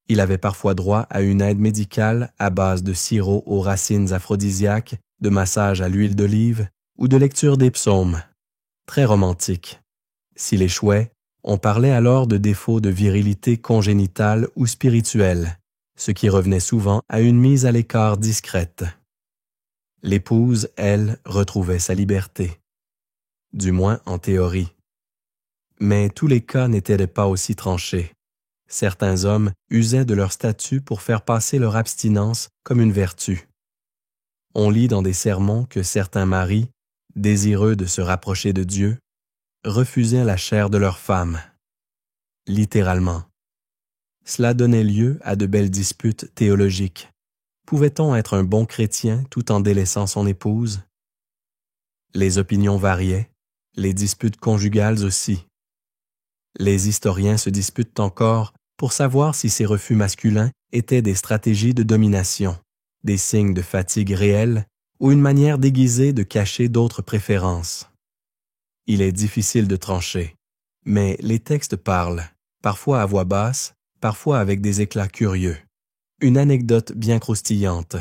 Il avait parfois droit à une aide médicale à base de sirop aux racines aphrodisiaques, de massage à l'huile d'olive ou de lecture des psaumes. Très romantique. S'il échouait, on parlait alors de défaut de virilité congénitale ou spirituelle, ce qui revenait souvent à une mise à l'écart discrète. L'épouse, elle, retrouvait sa liberté. Du moins en théorie. Mais tous les cas n'étaient pas aussi tranchés. Certains hommes usaient de leur statut pour faire passer leur abstinence comme une vertu. On lit dans des sermons que certains maris, désireux de se rapprocher de Dieu, refusaient la chair de leur femme. Littéralement. Cela donnait lieu à de belles disputes théologiques. Pouvait-on être un bon chrétien tout en délaissant son épouse? Les opinions variaient, les disputes conjugales aussi. Les historiens se disputent encore pour savoir si ces refus masculins étaient des stratégies de domination, des signes de fatigue réelle ou une manière déguisée de cacher d'autres préférences. Il est difficile de trancher, mais les textes parlent, parfois à voix basse, parfois avec des éclats curieux. Une anecdote bien croustillante.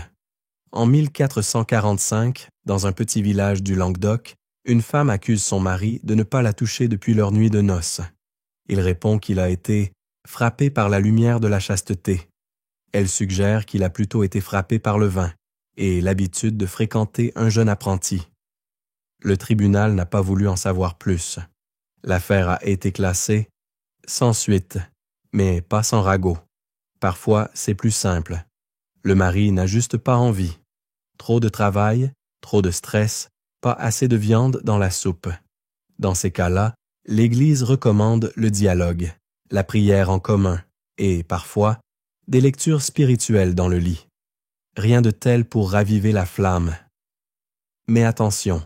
En 1445, dans un petit village du Languedoc, une femme accuse son mari de ne pas la toucher depuis leur nuit de noces. Il répond qu'il a été frappé par la lumière de la chasteté. Elle suggère qu'il a plutôt été frappé par le vin et l'habitude de fréquenter un jeune apprenti. Le tribunal n'a pas voulu en savoir plus. L'affaire a été classée sans suite, mais pas sans ragot. Parfois, c'est plus simple. Le mari n'a juste pas envie. Trop de travail, trop de stress, pas assez de viande dans la soupe. Dans ces cas-là, l'Église recommande le dialogue, la prière en commun et, parfois, des lectures spirituelles dans le lit. Rien de tel pour raviver la flamme. Mais attention,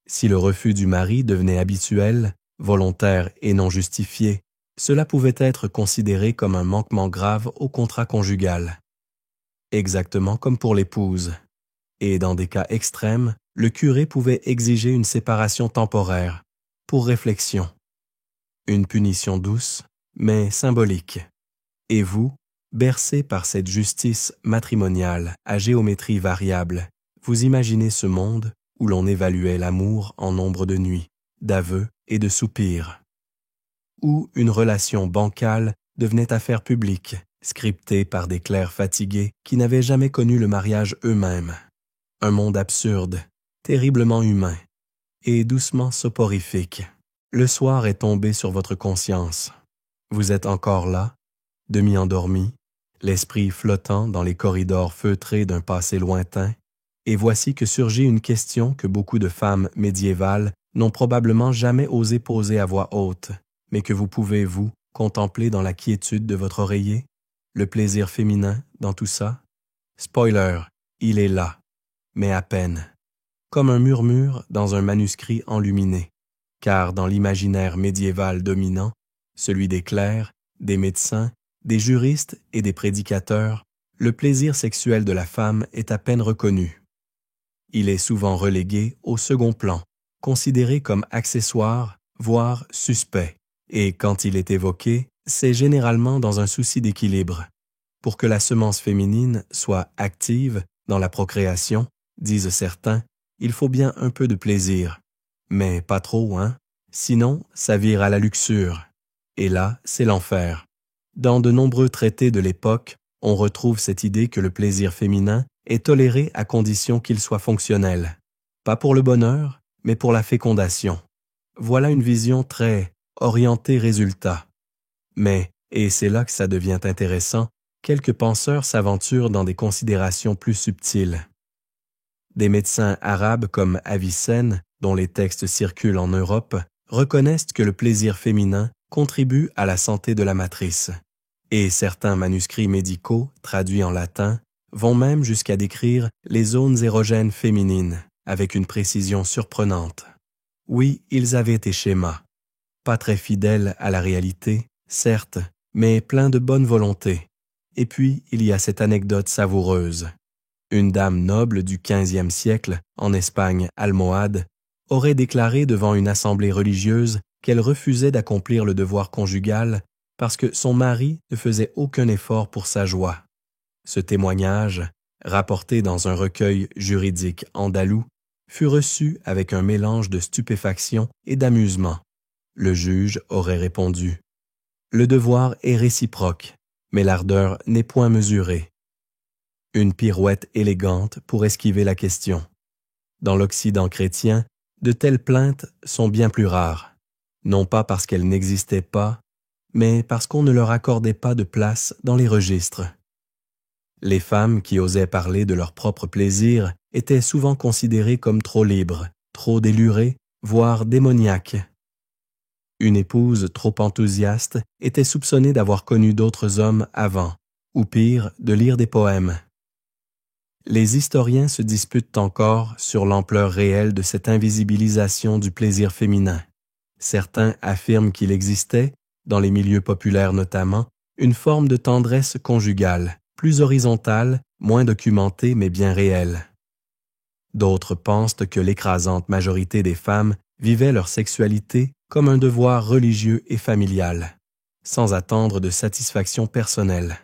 si le refus du mari devenait habituel, volontaire et non justifié, cela pouvait être considéré comme un manquement grave au contrat conjugal. Exactement comme pour l'épouse. Et dans des cas extrêmes, le curé pouvait exiger une séparation temporaire, pour réflexion. Une punition douce, mais symbolique. Et vous, bercé par cette justice matrimoniale à géométrie variable, vous imaginez ce monde où l'on évaluait l'amour en nombre de nuits, d'aveux et de soupirs. Où une relation bancale devenait affaire publique, scriptée par des clercs fatigués qui n'avaient jamais connu le mariage eux-mêmes. Un monde absurde, terriblement humain, et doucement soporifique. Le soir est tombé sur votre conscience. Vous êtes encore là, demi-endormi, l'esprit flottant dans les corridors feutrés d'un passé lointain, et voici que surgit une question que beaucoup de femmes médiévales n'ont probablement jamais osé poser à voix haute, mais que vous pouvez, vous, contempler dans la quiétude de votre oreiller. Le plaisir féminin dans tout ça? Spoiler, il est là, mais à peine. Comme un murmure dans un manuscrit enluminé, car dans l'imaginaire médiéval dominant, celui des clercs, des médecins, des juristes et des prédicateurs, le plaisir sexuel de la femme est à peine reconnu. Il est souvent relégué au second plan, considéré comme accessoire, voire suspect, et quand il est évoqué, c'est généralement dans un souci d'équilibre. Pour que la semence féminine soit active dans la procréation, disent certains, il faut bien un peu de plaisir. Mais pas trop, hein? Sinon, ça vire à la luxure. Et là, c'est l'enfer. Dans de nombreux traités de l'époque, on retrouve cette idée que le plaisir féminin est toléré à condition qu'il soit fonctionnel. Pas pour le bonheur, mais pour la fécondation. Voilà une vision très orientée résultat. Mais, et c'est là que ça devient intéressant, quelques penseurs s'aventurent dans des considérations plus subtiles. Des médecins arabes comme Avicenne, dont les textes circulent en Europe, reconnaissent que le plaisir féminin contribue à la santé de la matrice. Et certains manuscrits médicaux, traduits en latin, vont même jusqu'à décrire les zones érogènes féminines, avec une précision surprenante. Oui, ils avaient des schémas. Pas très fidèles à la réalité, certes, mais pleins de bonne volonté. Et puis, il y a cette anecdote savoureuse. Une dame noble du XVe siècle, en Espagne almohade, aurait déclaré devant une assemblée religieuse qu'elle refusait d'accomplir le devoir conjugal parce que son mari ne faisait aucun effort pour sa joie. Ce témoignage, rapporté dans un recueil juridique andalou, fut reçu avec un mélange de stupéfaction et d'amusement. Le juge aurait répondu « Le devoir est réciproque, mais l'ardeur n'est point mesurée. » Une pirouette élégante pour esquiver la question. Dans l'Occident chrétien, de telles plaintes sont bien plus rares, non pas parce qu'elles n'existaient pas, mais parce qu'on ne leur accordait pas de place dans les registres. Les femmes qui osaient parler de leur propre plaisir étaient souvent considérées comme trop libres, trop délurées, voire démoniaques. Une épouse trop enthousiaste était soupçonnée d'avoir connu d'autres hommes avant, ou pire, de lire des poèmes. Les historiens se disputent encore sur l'ampleur réelle de cette invisibilisation du plaisir féminin. Certains affirment qu'il existait, dans les milieux populaires notamment, une forme de tendresse conjugale, plus horizontale, moins documentée mais bien réelle. D'autres pensent que l'écrasante majorité des femmes vivaient leur sexualité comme un devoir religieux et familial, sans attendre de satisfaction personnelle.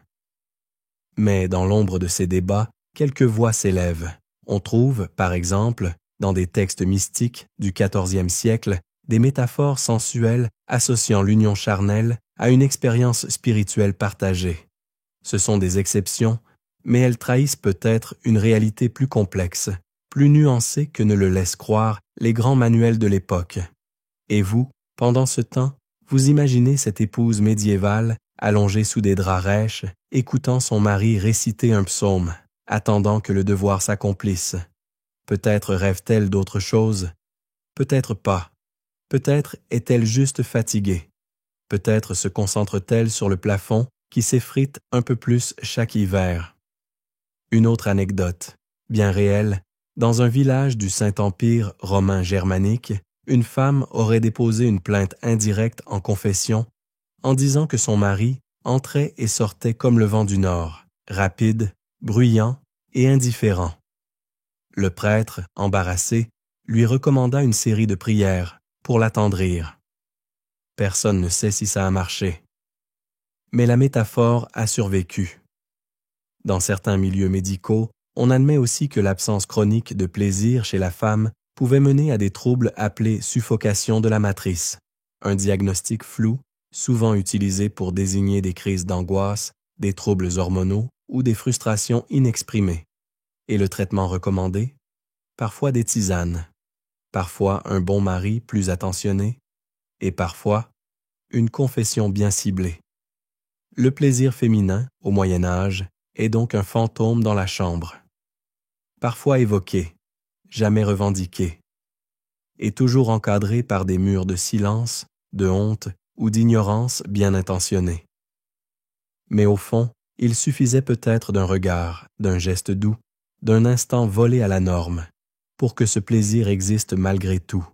Mais dans l'ombre de ces débats, quelques voix s'élèvent. On trouve, par exemple, dans des textes mystiques du XIVe siècle, des métaphores sensuelles associant l'union charnelle à une expérience spirituelle partagée. Ce sont des exceptions, mais elles trahissent peut-être une réalité plus complexe, plus nuancée que ne le laissent croire les grands manuels de l'époque. Et vous, pendant ce temps, vous imaginez cette épouse médiévale, allongée sous des draps rêches, écoutant son mari réciter un psaume, attendant que le devoir s'accomplisse. Peut-être rêve-t-elle d'autre chose, peut-être pas. Peut-être est-elle juste fatiguée. Peut-être se concentre-t-elle sur le plafond qui s'effrite un peu plus chaque hiver. Une autre anecdote, bien réelle, dans un village du Saint-Empire romain germanique, une femme aurait déposé une plainte indirecte en confession en disant que son mari entrait et sortait comme le vent du nord, rapide, bruyant et indifférent. Le prêtre, embarrassé, lui recommanda une série de prières pour l'attendrir. Personne ne sait si ça a marché. Mais la métaphore a survécu. Dans certains milieux médicaux, on admet aussi que l'absence chronique de plaisir chez la femme pouvait mener à des troubles appelés suffocation de la matrice, un diagnostic flou, souvent utilisé pour désigner des crises d'angoisse, des troubles hormonaux ou des frustrations inexprimées. Et le traitement recommandé? Parfois des tisanes, parfois un bon mari plus attentionné, et parfois une confession bien ciblée. Le plaisir féminin, au Moyen Âge, est donc un fantôme dans la chambre. Parfois évoqué, jamais revendiqué, et toujours encadré par des murs de silence, de honte ou d'ignorance bien intentionnés. Mais au fond, il suffisait peut-être d'un regard, d'un geste doux, d'un instant volé à la norme, pour que ce plaisir existe malgré tout,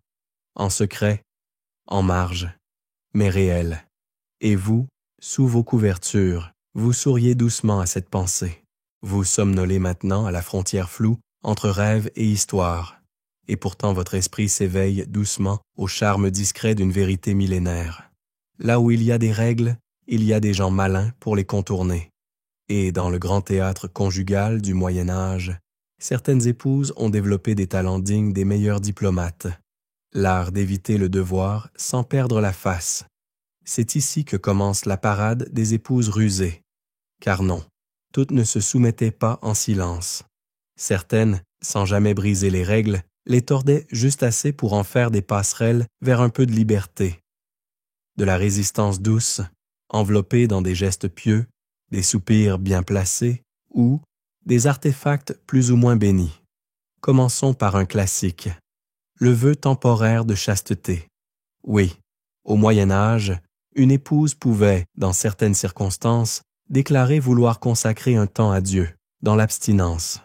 en secret, en marge, mais réel. Et vous, sous vos couvertures, vous souriez doucement à cette pensée. Vous somnolez maintenant à la frontière floue entre rêve et histoire, et pourtant votre esprit s'éveille doucement au charme discret d'une vérité millénaire. Là où il y a des règles, il y a des gens malins pour les contourner. Et dans le grand théâtre conjugal du Moyen Âge, certaines épouses ont développé des talents dignes des meilleurs diplomates. L'art d'éviter le devoir sans perdre la face. C'est ici que commence la parade des épouses rusées. Car non, toutes ne se soumettaient pas en silence. Certaines, sans jamais briser les règles, les tordaient juste assez pour en faire des passerelles vers un peu de liberté. De la résistance douce, enveloppée dans des gestes pieux, des soupirs bien placés ou des artefacts plus ou moins bénis. Commençons par un classique, le vœu temporaire de chasteté. Oui, au Moyen Âge, une épouse pouvait, dans certaines circonstances, déclarer vouloir consacrer un temps à Dieu, dans l'abstinence.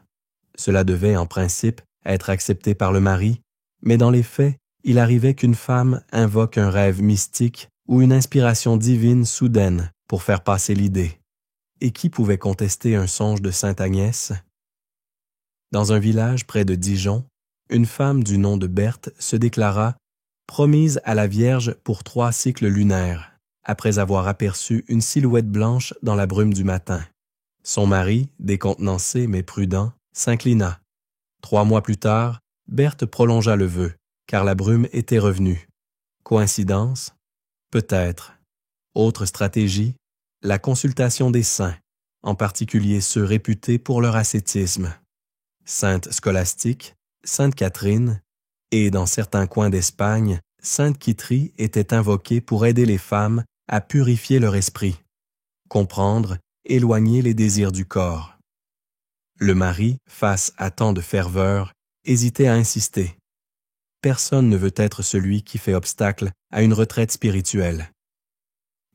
Cela devait, en principe, être accepté par le mari, mais dans les faits, il arrivait qu'une femme invoque un rêve mystique ou une inspiration divine soudaine pour faire passer l'idée. Et qui pouvait contester un songe de Sainte Agnès? Dans un village près de Dijon, une femme du nom de Berthe se déclara promise à la Vierge pour 3 cycles lunaires, après avoir aperçu une silhouette blanche dans la brume du matin. Son mari, décontenancé mais prudent, s'inclina. 3 mois plus tard, Berthe prolongea le vœu, car la brume était revenue. Coïncidence? Peut-être. Autre stratégie? La consultation des saints, en particulier ceux réputés pour leur ascétisme. Sainte Scolastique, Sainte Catherine, et dans certains coins d'Espagne, Sainte Quitterie était invoquée pour aider les femmes à purifier leur esprit, comprendre, éloigner les désirs du corps. Le mari, face à tant de ferveur, hésitait à insister. Personne ne veut être celui qui fait obstacle à une retraite spirituelle.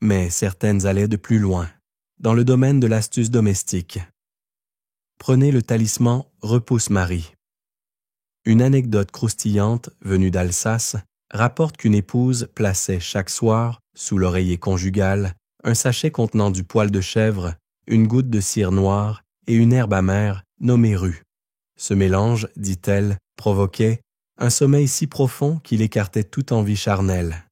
Mais certaines allaient de plus loin, dans le domaine de l'astuce domestique. Prenez le talisman Repousse-Marie. Une anecdote croustillante venue d'Alsace rapporte qu'une épouse plaçait chaque soir, sous l'oreiller conjugal, un sachet contenant du poil de chèvre, une goutte de cire noire et une herbe amère nommée rue. Ce mélange, dit-elle, provoquait un sommeil si profond qu'il écartait toute envie charnelle.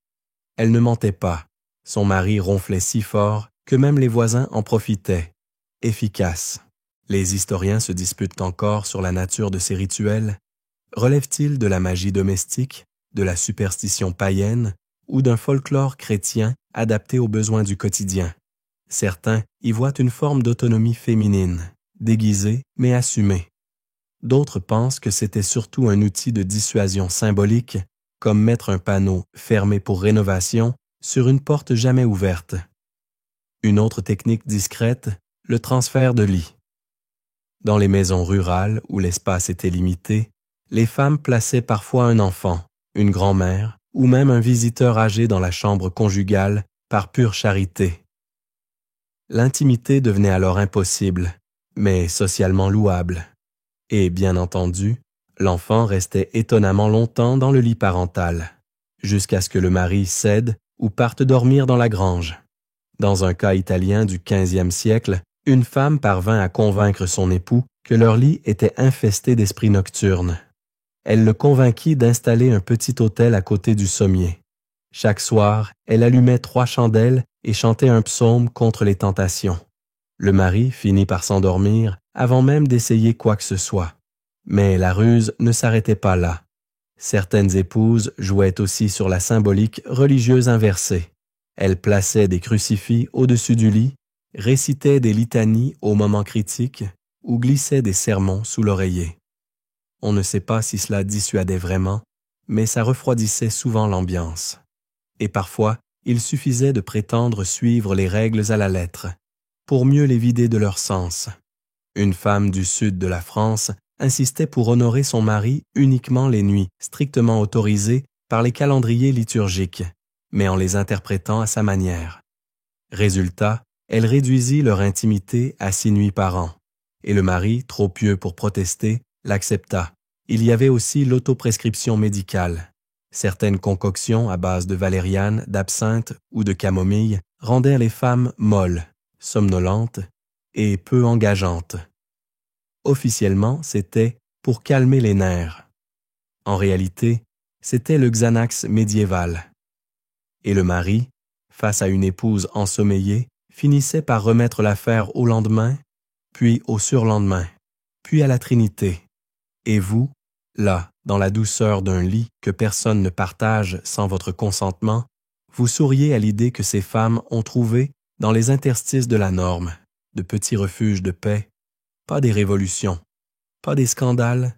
Elle ne mentait pas. Son mari ronflait si fort que même les voisins en profitaient. Efficace. Les historiens se disputent encore sur la nature de ces rituels. Relèvent-ils de la magie domestique, de la superstition païenne ou d'un folklore chrétien adapté aux besoins du quotidien. Certains y voient une forme d'autonomie féminine, déguisée mais assumée. D'autres pensent que c'était surtout un outil de dissuasion symbolique, comme mettre un panneau fermé pour rénovation sur une porte jamais ouverte. Une autre technique discrète, le transfert de lit. Dans les maisons rurales où l'espace était limité, les femmes plaçaient parfois un enfant, une grand-mère ou même un visiteur âgé dans la chambre conjugale par pure charité. L'intimité devenait alors impossible, mais socialement louable. Et bien entendu, l'enfant restait étonnamment longtemps dans le lit parental, jusqu'à ce que le mari cède ou parte dormir dans la grange. Dans un cas italien du XVe siècle, une femme parvint à convaincre son époux que leur lit était infesté d'esprits nocturnes. Elle le convainquit d'installer un petit autel à côté du sommier. Chaque soir, elle allumait 3 chandelles et chantait un psaume contre les tentations. Le mari finit par s'endormir avant même d'essayer quoi que ce soit. Mais la ruse ne s'arrêtait pas là. Certaines épouses jouaient aussi sur la symbolique religieuse inversée. Elles plaçaient des crucifix au-dessus du lit, récitaient des litanies au moment critique ou glissaient des sermons sous l'oreiller. On ne sait pas si cela dissuadait vraiment, mais ça refroidissait souvent l'ambiance. Et parfois, il suffisait de prétendre suivre les règles à la lettre, pour mieux les vider de leur sens. Une femme du sud de la France insistait pour honorer son mari uniquement les nuits strictement autorisées par les calendriers liturgiques, mais en les interprétant à sa manière. Résultat, elle réduisit leur intimité à 6 nuits par an, et le mari, trop pieux pour protester, l'accepta. Il y avait aussi l'autoprescription médicale. Certaines concoctions à base de valériane, d'absinthe ou de camomille rendaient les femmes molles, somnolentes et peu engageantes. Officiellement, c'était pour calmer les nerfs. En réalité, c'était le Xanax médiéval. Et le mari, face à une épouse ensommeillée, finissait par remettre l'affaire au lendemain, puis au surlendemain, puis à la Trinité. Et vous, là, dans la douceur d'un lit que personne ne partage sans votre consentement, vous souriez à l'idée que ces femmes ont trouvé, dans les interstices de la norme, de petits refuges de paix, pas des révolutions, pas des scandales,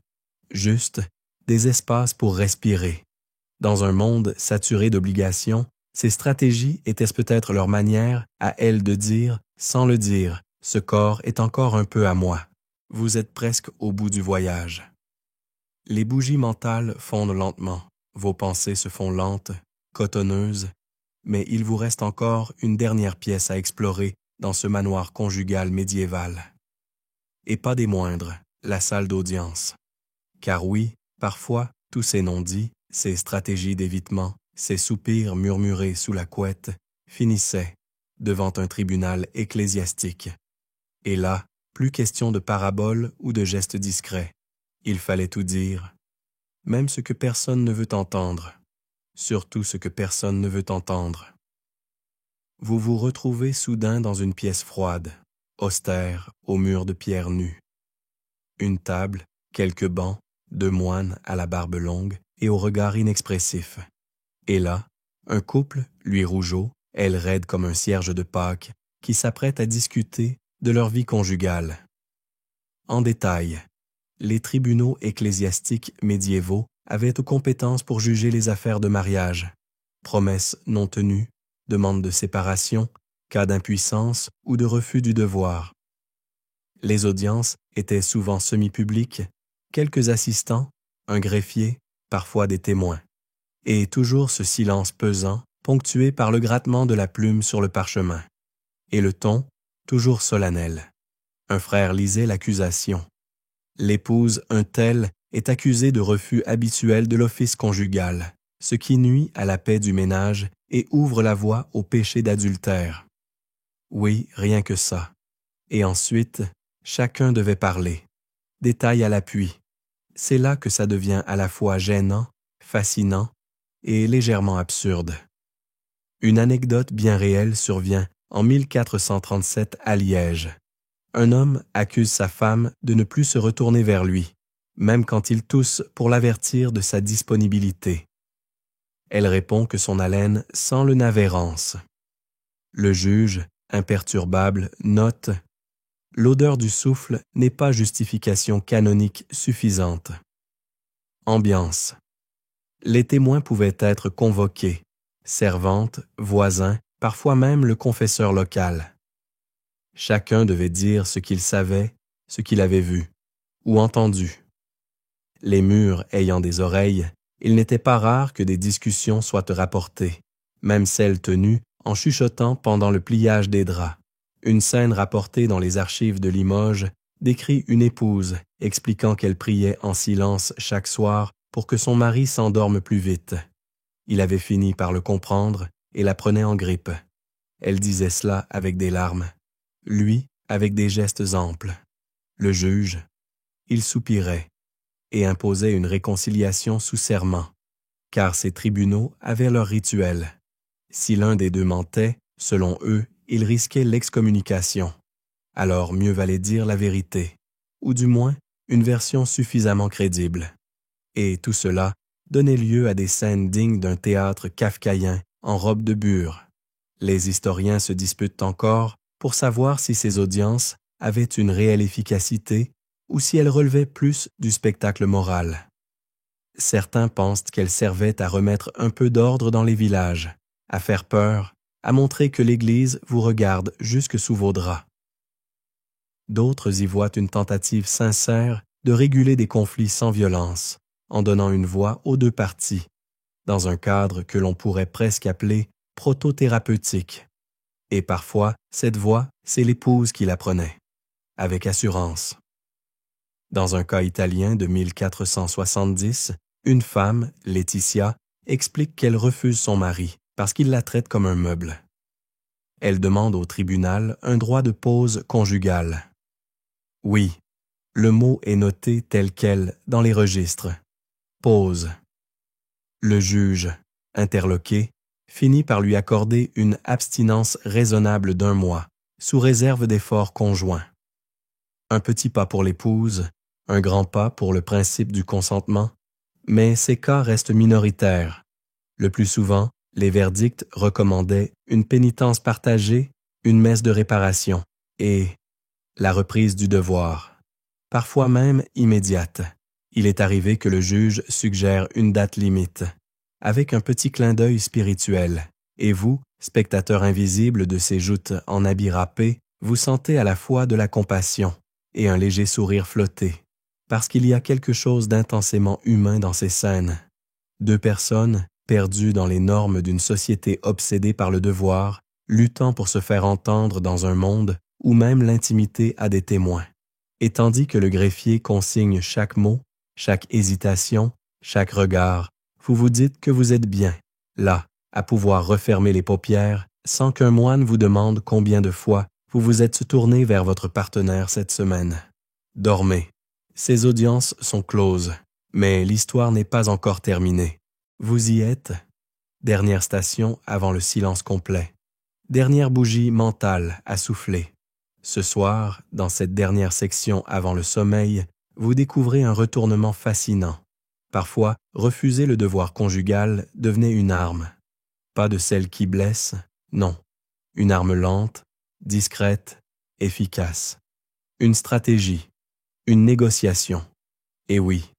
juste des espaces pour respirer. Dans un monde saturé d'obligations, ces stratégies étaient peut-être leur manière à elles de dire, sans le dire, ce corps est encore un peu à moi. Vous êtes presque au bout du voyage. Les bougies mentales fondent lentement, vos pensées se font lentes, cotonneuses, mais il vous reste encore une dernière pièce à explorer dans ce manoir conjugal médiéval. Et pas des moindres, la salle d'audience. Car oui, parfois, tous ces non-dits, ces stratégies d'évitement, ces soupirs murmurés sous la couette, finissaient devant un tribunal ecclésiastique. Et là, plus question de paraboles ou de gestes discrets. Il fallait tout dire, même ce que personne ne veut entendre, surtout ce que personne ne veut entendre. Vous vous retrouvez soudain dans une pièce froide, austère, aux murs de pierre nue. Une table, quelques bancs, 2 moines à la barbe longue et au regard inexpressif. Et là, un couple, lui rougeaud, elle raide comme un cierge de Pâques, qui s'apprête à discuter de leur vie conjugale. En détail, les tribunaux ecclésiastiques médiévaux avaient aux compétences pour juger les affaires de mariage, promesses non tenues, demandes de séparation, cas d'impuissance ou de refus du devoir. Les audiences étaient souvent semi-publiques, quelques assistants, un greffier, parfois des témoins, et toujours ce silence pesant, ponctué par le grattement de la plume sur le parchemin, et le ton, toujours solennel. Un frère lisait l'accusation. L'épouse, un tel, est accusée de refus habituel de l'office conjugal, ce qui nuit à la paix du ménage et ouvre la voie au péché d'adultère. Oui, rien que ça. Et ensuite, chacun devait parler. Détail à l'appui. C'est là que ça devient à la fois gênant, fascinant et légèrement absurde. Une anecdote bien réelle survient en 1437 à Liège. Un homme accuse sa femme de ne plus se retourner vers lui, même quand il tousse pour l'avertir de sa disponibilité. Elle répond que son haleine sent le navet rance. Le juge, imperturbable, note « L'odeur du souffle n'est pas justification canonique suffisante. » Ambiance. Les témoins pouvaient être convoqués, servantes, voisins, parfois même le confesseur local. Chacun devait dire ce qu'il savait, ce qu'il avait vu ou entendu. Les murs ayant des oreilles, il n'était pas rare que des discussions soient rapportées, même celles tenues en chuchotant pendant le pliage des draps. Une scène rapportée dans les archives de Limoges décrit une épouse expliquant qu'elle priait en silence chaque soir pour que son mari s'endorme plus vite. Il avait fini par le comprendre et la prenait en grippe. Elle disait cela avec des larmes, lui avec des gestes amples. Le juge, il soupirait et imposait une réconciliation sous serment, car ces tribunaux avaient leur rituel. Si l'un des deux mentait, selon eux, il risquait l'excommunication. Alors mieux valait dire la vérité, ou du moins une version suffisamment crédible. Et tout cela donnait lieu à des scènes dignes d'un théâtre kafkaïen en robe de bure. Les historiens se disputent encore pour savoir si ces audiences avaient une réelle efficacité ou si elles relevaient plus du spectacle moral. Certains pensent qu'elles servaient à remettre un peu d'ordre dans les villages, à faire peur, à montrer que l'Église vous regarde jusque sous vos draps. D'autres y voient une tentative sincère de réguler des conflits sans violence, en donnant une voix aux deux parties, dans un cadre que l'on pourrait presque appeler protothérapeutique. Et parfois, cette voix, c'est l'épouse qui la prenait, avec assurance. Dans un cas italien de 1470, une femme, Laetitia, explique qu'elle refuse son mari parce qu'il la traite comme un meuble. Elle demande au tribunal un droit de pause conjugale. Oui, le mot est noté tel quel dans les registres. Pause. Le juge, interloqué, finit par lui accorder une abstinence raisonnable d'1 mois, sous réserve d'efforts conjoints. Un petit pas pour l'épouse, un grand pas pour le principe du consentement, mais ces cas restent minoritaires. Le plus souvent, les verdicts recommandaient une pénitence partagée, une messe de réparation et la reprise du devoir, parfois même immédiate. Il est arrivé que le juge suggère une date limite, avec un petit clin d'œil spirituel, et vous, spectateur invisible de ces joutes en habits râpés, vous sentez à la fois de la compassion et un léger sourire flotté, parce qu'il y a quelque chose d'intensément humain dans ces scènes. Deux personnes, perdues dans les normes d'une société obsédée par le devoir, luttant pour se faire entendre dans un monde où même l'intimité a des témoins. Et tandis que le greffier consigne chaque mot, chaque hésitation, chaque regard, vous vous dites que vous êtes bien, là, à pouvoir refermer les paupières, sans qu'un moine vous demande combien de fois vous vous êtes tourné vers votre partenaire cette semaine. Dormez. Ces audiences sont closes, mais l'histoire n'est pas encore terminée. Vous y êtes. Dernière station avant le silence complet. Dernière bougie mentale à souffler. Ce soir, dans cette dernière section avant le sommeil, vous découvrez un retournement fascinant. Parfois, refuser le devoir conjugal devenait une arme. Pas de celle qui blesse, non. Une arme lente, discrète, efficace. Une stratégie, une négociation. Et oui,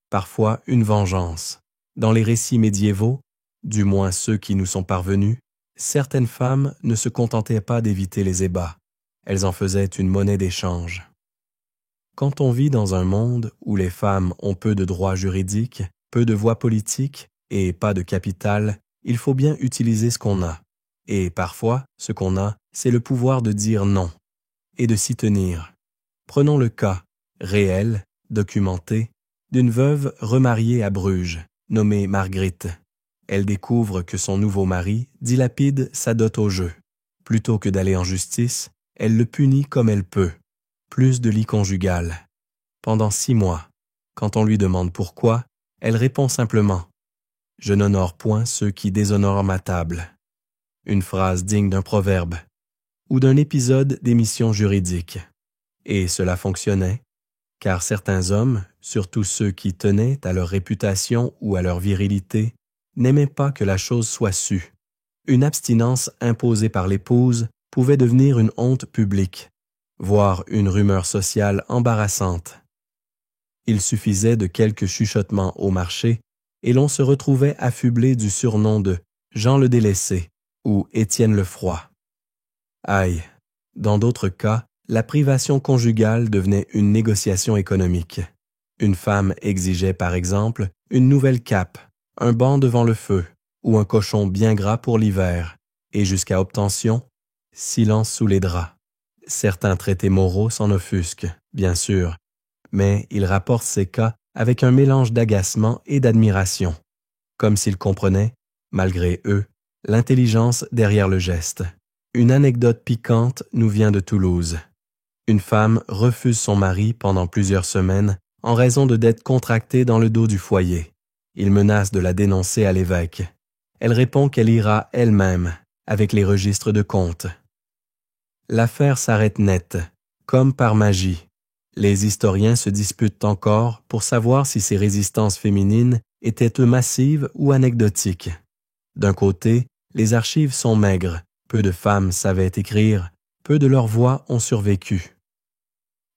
parfois une vengeance. Dans les récits médiévaux, du moins ceux qui nous sont parvenus, certaines femmes ne se contentaient pas d'éviter les ébats. Elles en faisaient une monnaie d'échange. Quand on vit dans un monde où les femmes ont peu de droits juridiques, peu de voix politiques et pas de capital, il faut bien utiliser ce qu'on a. Et parfois, ce qu'on a, c'est le pouvoir de dire non et de s'y tenir. Prenons le cas, réel, documenté, d'une veuve remariée à Bruges, nommée Marguerite. Elle découvre que son nouveau mari dilapide sa dot au jeu. Plutôt que d'aller en justice, elle le punit comme elle peut. Plus de lit conjugal. Pendant 6 mois. Quand on lui demande pourquoi, elle répond simplement « Je n'honore point ceux qui déshonorent ma table ». Une phrase digne d'un proverbe ou d'un épisode d'émission juridique. Et cela fonctionnait, car certains hommes, surtout ceux qui tenaient à leur réputation ou à leur virilité, n'aimait pas que la chose soit sue. Une abstinence imposée par l'épouse pouvait devenir une honte publique, voire une rumeur sociale embarrassante. Il suffisait de quelques chuchotements au marché et l'on se retrouvait affublé du surnom de Jean le Délaissé ou Étienne le Froid. Aïe, dans d'autres cas, la privation conjugale devenait une négociation économique. Une femme exigeait par exemple une nouvelle cape, un banc devant le feu ou un cochon bien gras pour l'hiver, et jusqu'à obtention, silence sous les draps. Certains traités moraux s'en offusquent, bien sûr, mais ils rapportent ces cas avec un mélange d'agacement et d'admiration, comme s'ils comprenaient, malgré eux, l'intelligence derrière le geste. Une anecdote piquante nous vient de Toulouse. Une femme refuse son mari pendant plusieurs semaines en raison de dettes contractées dans le dos du foyer. Il menace de la dénoncer à l'évêque. Elle répond qu'elle ira elle-même avec les registres de compte. L'affaire s'arrête net, comme par magie. Les historiens se disputent encore pour savoir si ces résistances féminines étaient massives ou anecdotiques. D'un côté, les archives sont maigres, peu de femmes savaient écrire, peu de leurs voix ont survécu.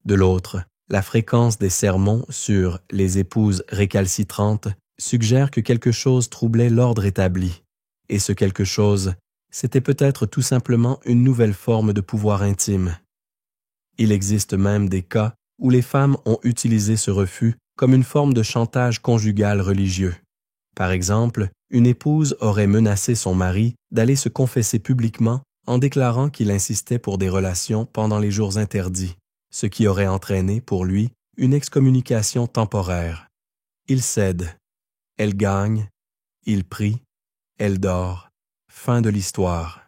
De l'autre, la fréquence des sermons sur les épouses récalcitrantes suggère que quelque chose troublait l'ordre établi, et ce quelque chose, c'était peut-être tout simplement une nouvelle forme de pouvoir intime. Il existe même des cas où les femmes ont utilisé ce refus comme une forme de chantage conjugal religieux. Par exemple, une épouse aurait menacé son mari d'aller se confesser publiquement en déclarant qu'il insistait pour des relations pendant les jours interdits, ce qui aurait entraîné pour lui une excommunication temporaire. Il cède. Elle gagne. Il prie. Elle dort. Fin de l'histoire.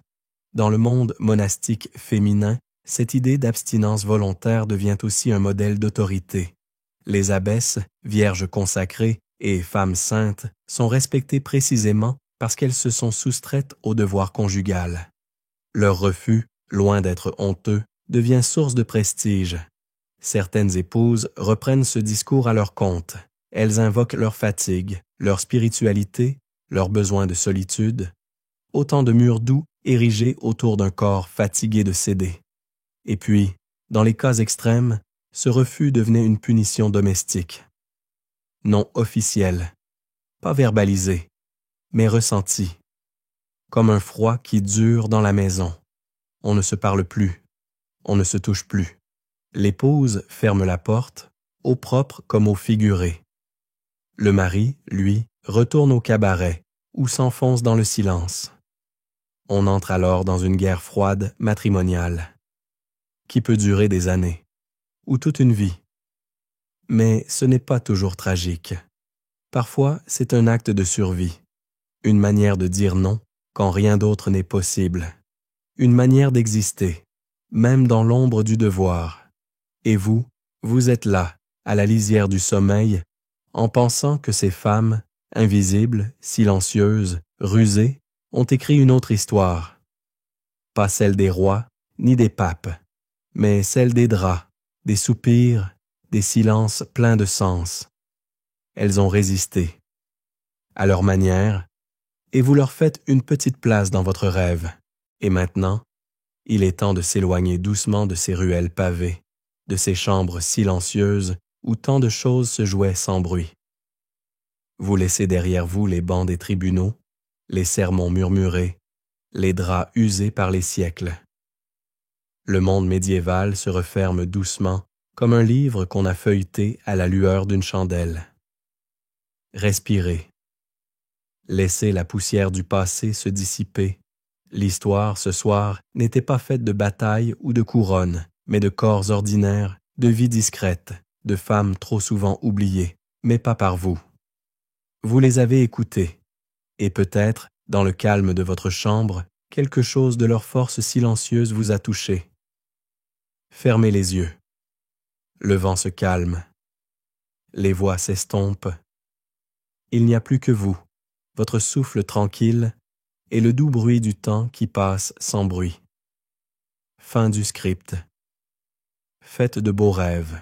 Dans le monde monastique féminin, cette idée d'abstinence volontaire devient aussi un modèle d'autorité. Les abbesses, vierges consacrées et femmes saintes sont respectées précisément parce qu'elles se sont soustraites au devoir conjugal. Leur refus, loin d'être honteux, devient source de prestige. Certaines épouses reprennent ce discours à leur compte. Elles invoquent leur fatigue, leur spiritualité, leur besoin de solitude, autant de murs doux érigés autour d'un corps fatigué de céder. Et puis, dans les cas extrêmes, ce refus devenait une punition domestique. Non officielle, pas verbalisée, mais ressentie, comme un froid qui dure dans la maison. On ne se parle plus, on ne se touche plus. L'épouse ferme la porte, au propre comme au figuré. Le mari, lui, retourne au cabaret ou s'enfonce dans le silence. On entre alors dans une guerre froide matrimoniale, qui peut durer des années, ou toute une vie. Mais ce n'est pas toujours tragique. Parfois, c'est un acte de survie, une manière de dire non quand rien d'autre n'est possible, une manière d'exister, même dans l'ombre du devoir. Et vous, vous êtes là, à la lisière du sommeil, en pensant que ces femmes, invisibles, silencieuses, rusées, ont écrit une autre histoire. Pas celle des rois, ni des papes, mais celle des draps, des soupirs, des silences pleins de sens. Elles ont résisté, à leur manière, et vous leur faites une petite place dans votre rêve. Et maintenant, il est temps de s'éloigner doucement de ces ruelles pavées, de ces chambres silencieuses où tant de choses se jouaient sans bruit. Vous laissez derrière vous les bancs des tribunaux, les sermons murmurés, les draps usés par les siècles. Le monde médiéval se referme doucement comme un livre qu'on a feuilleté à la lueur d'une chandelle. Respirez. Laissez la poussière du passé se dissiper. L'histoire, ce soir, n'était pas faite de batailles ou de couronnes, mais de corps ordinaires, de vies discrètes, de femmes trop souvent oubliées, mais pas par vous. Vous les avez écoutées, et peut-être, dans le calme de votre chambre, quelque chose de leur force silencieuse vous a touché. Fermez les yeux. Le vent se calme. Les voix s'estompent. Il n'y a plus que vous, votre souffle tranquille et le doux bruit du temps qui passe sans bruit. Fin du script. Faites de beaux rêves.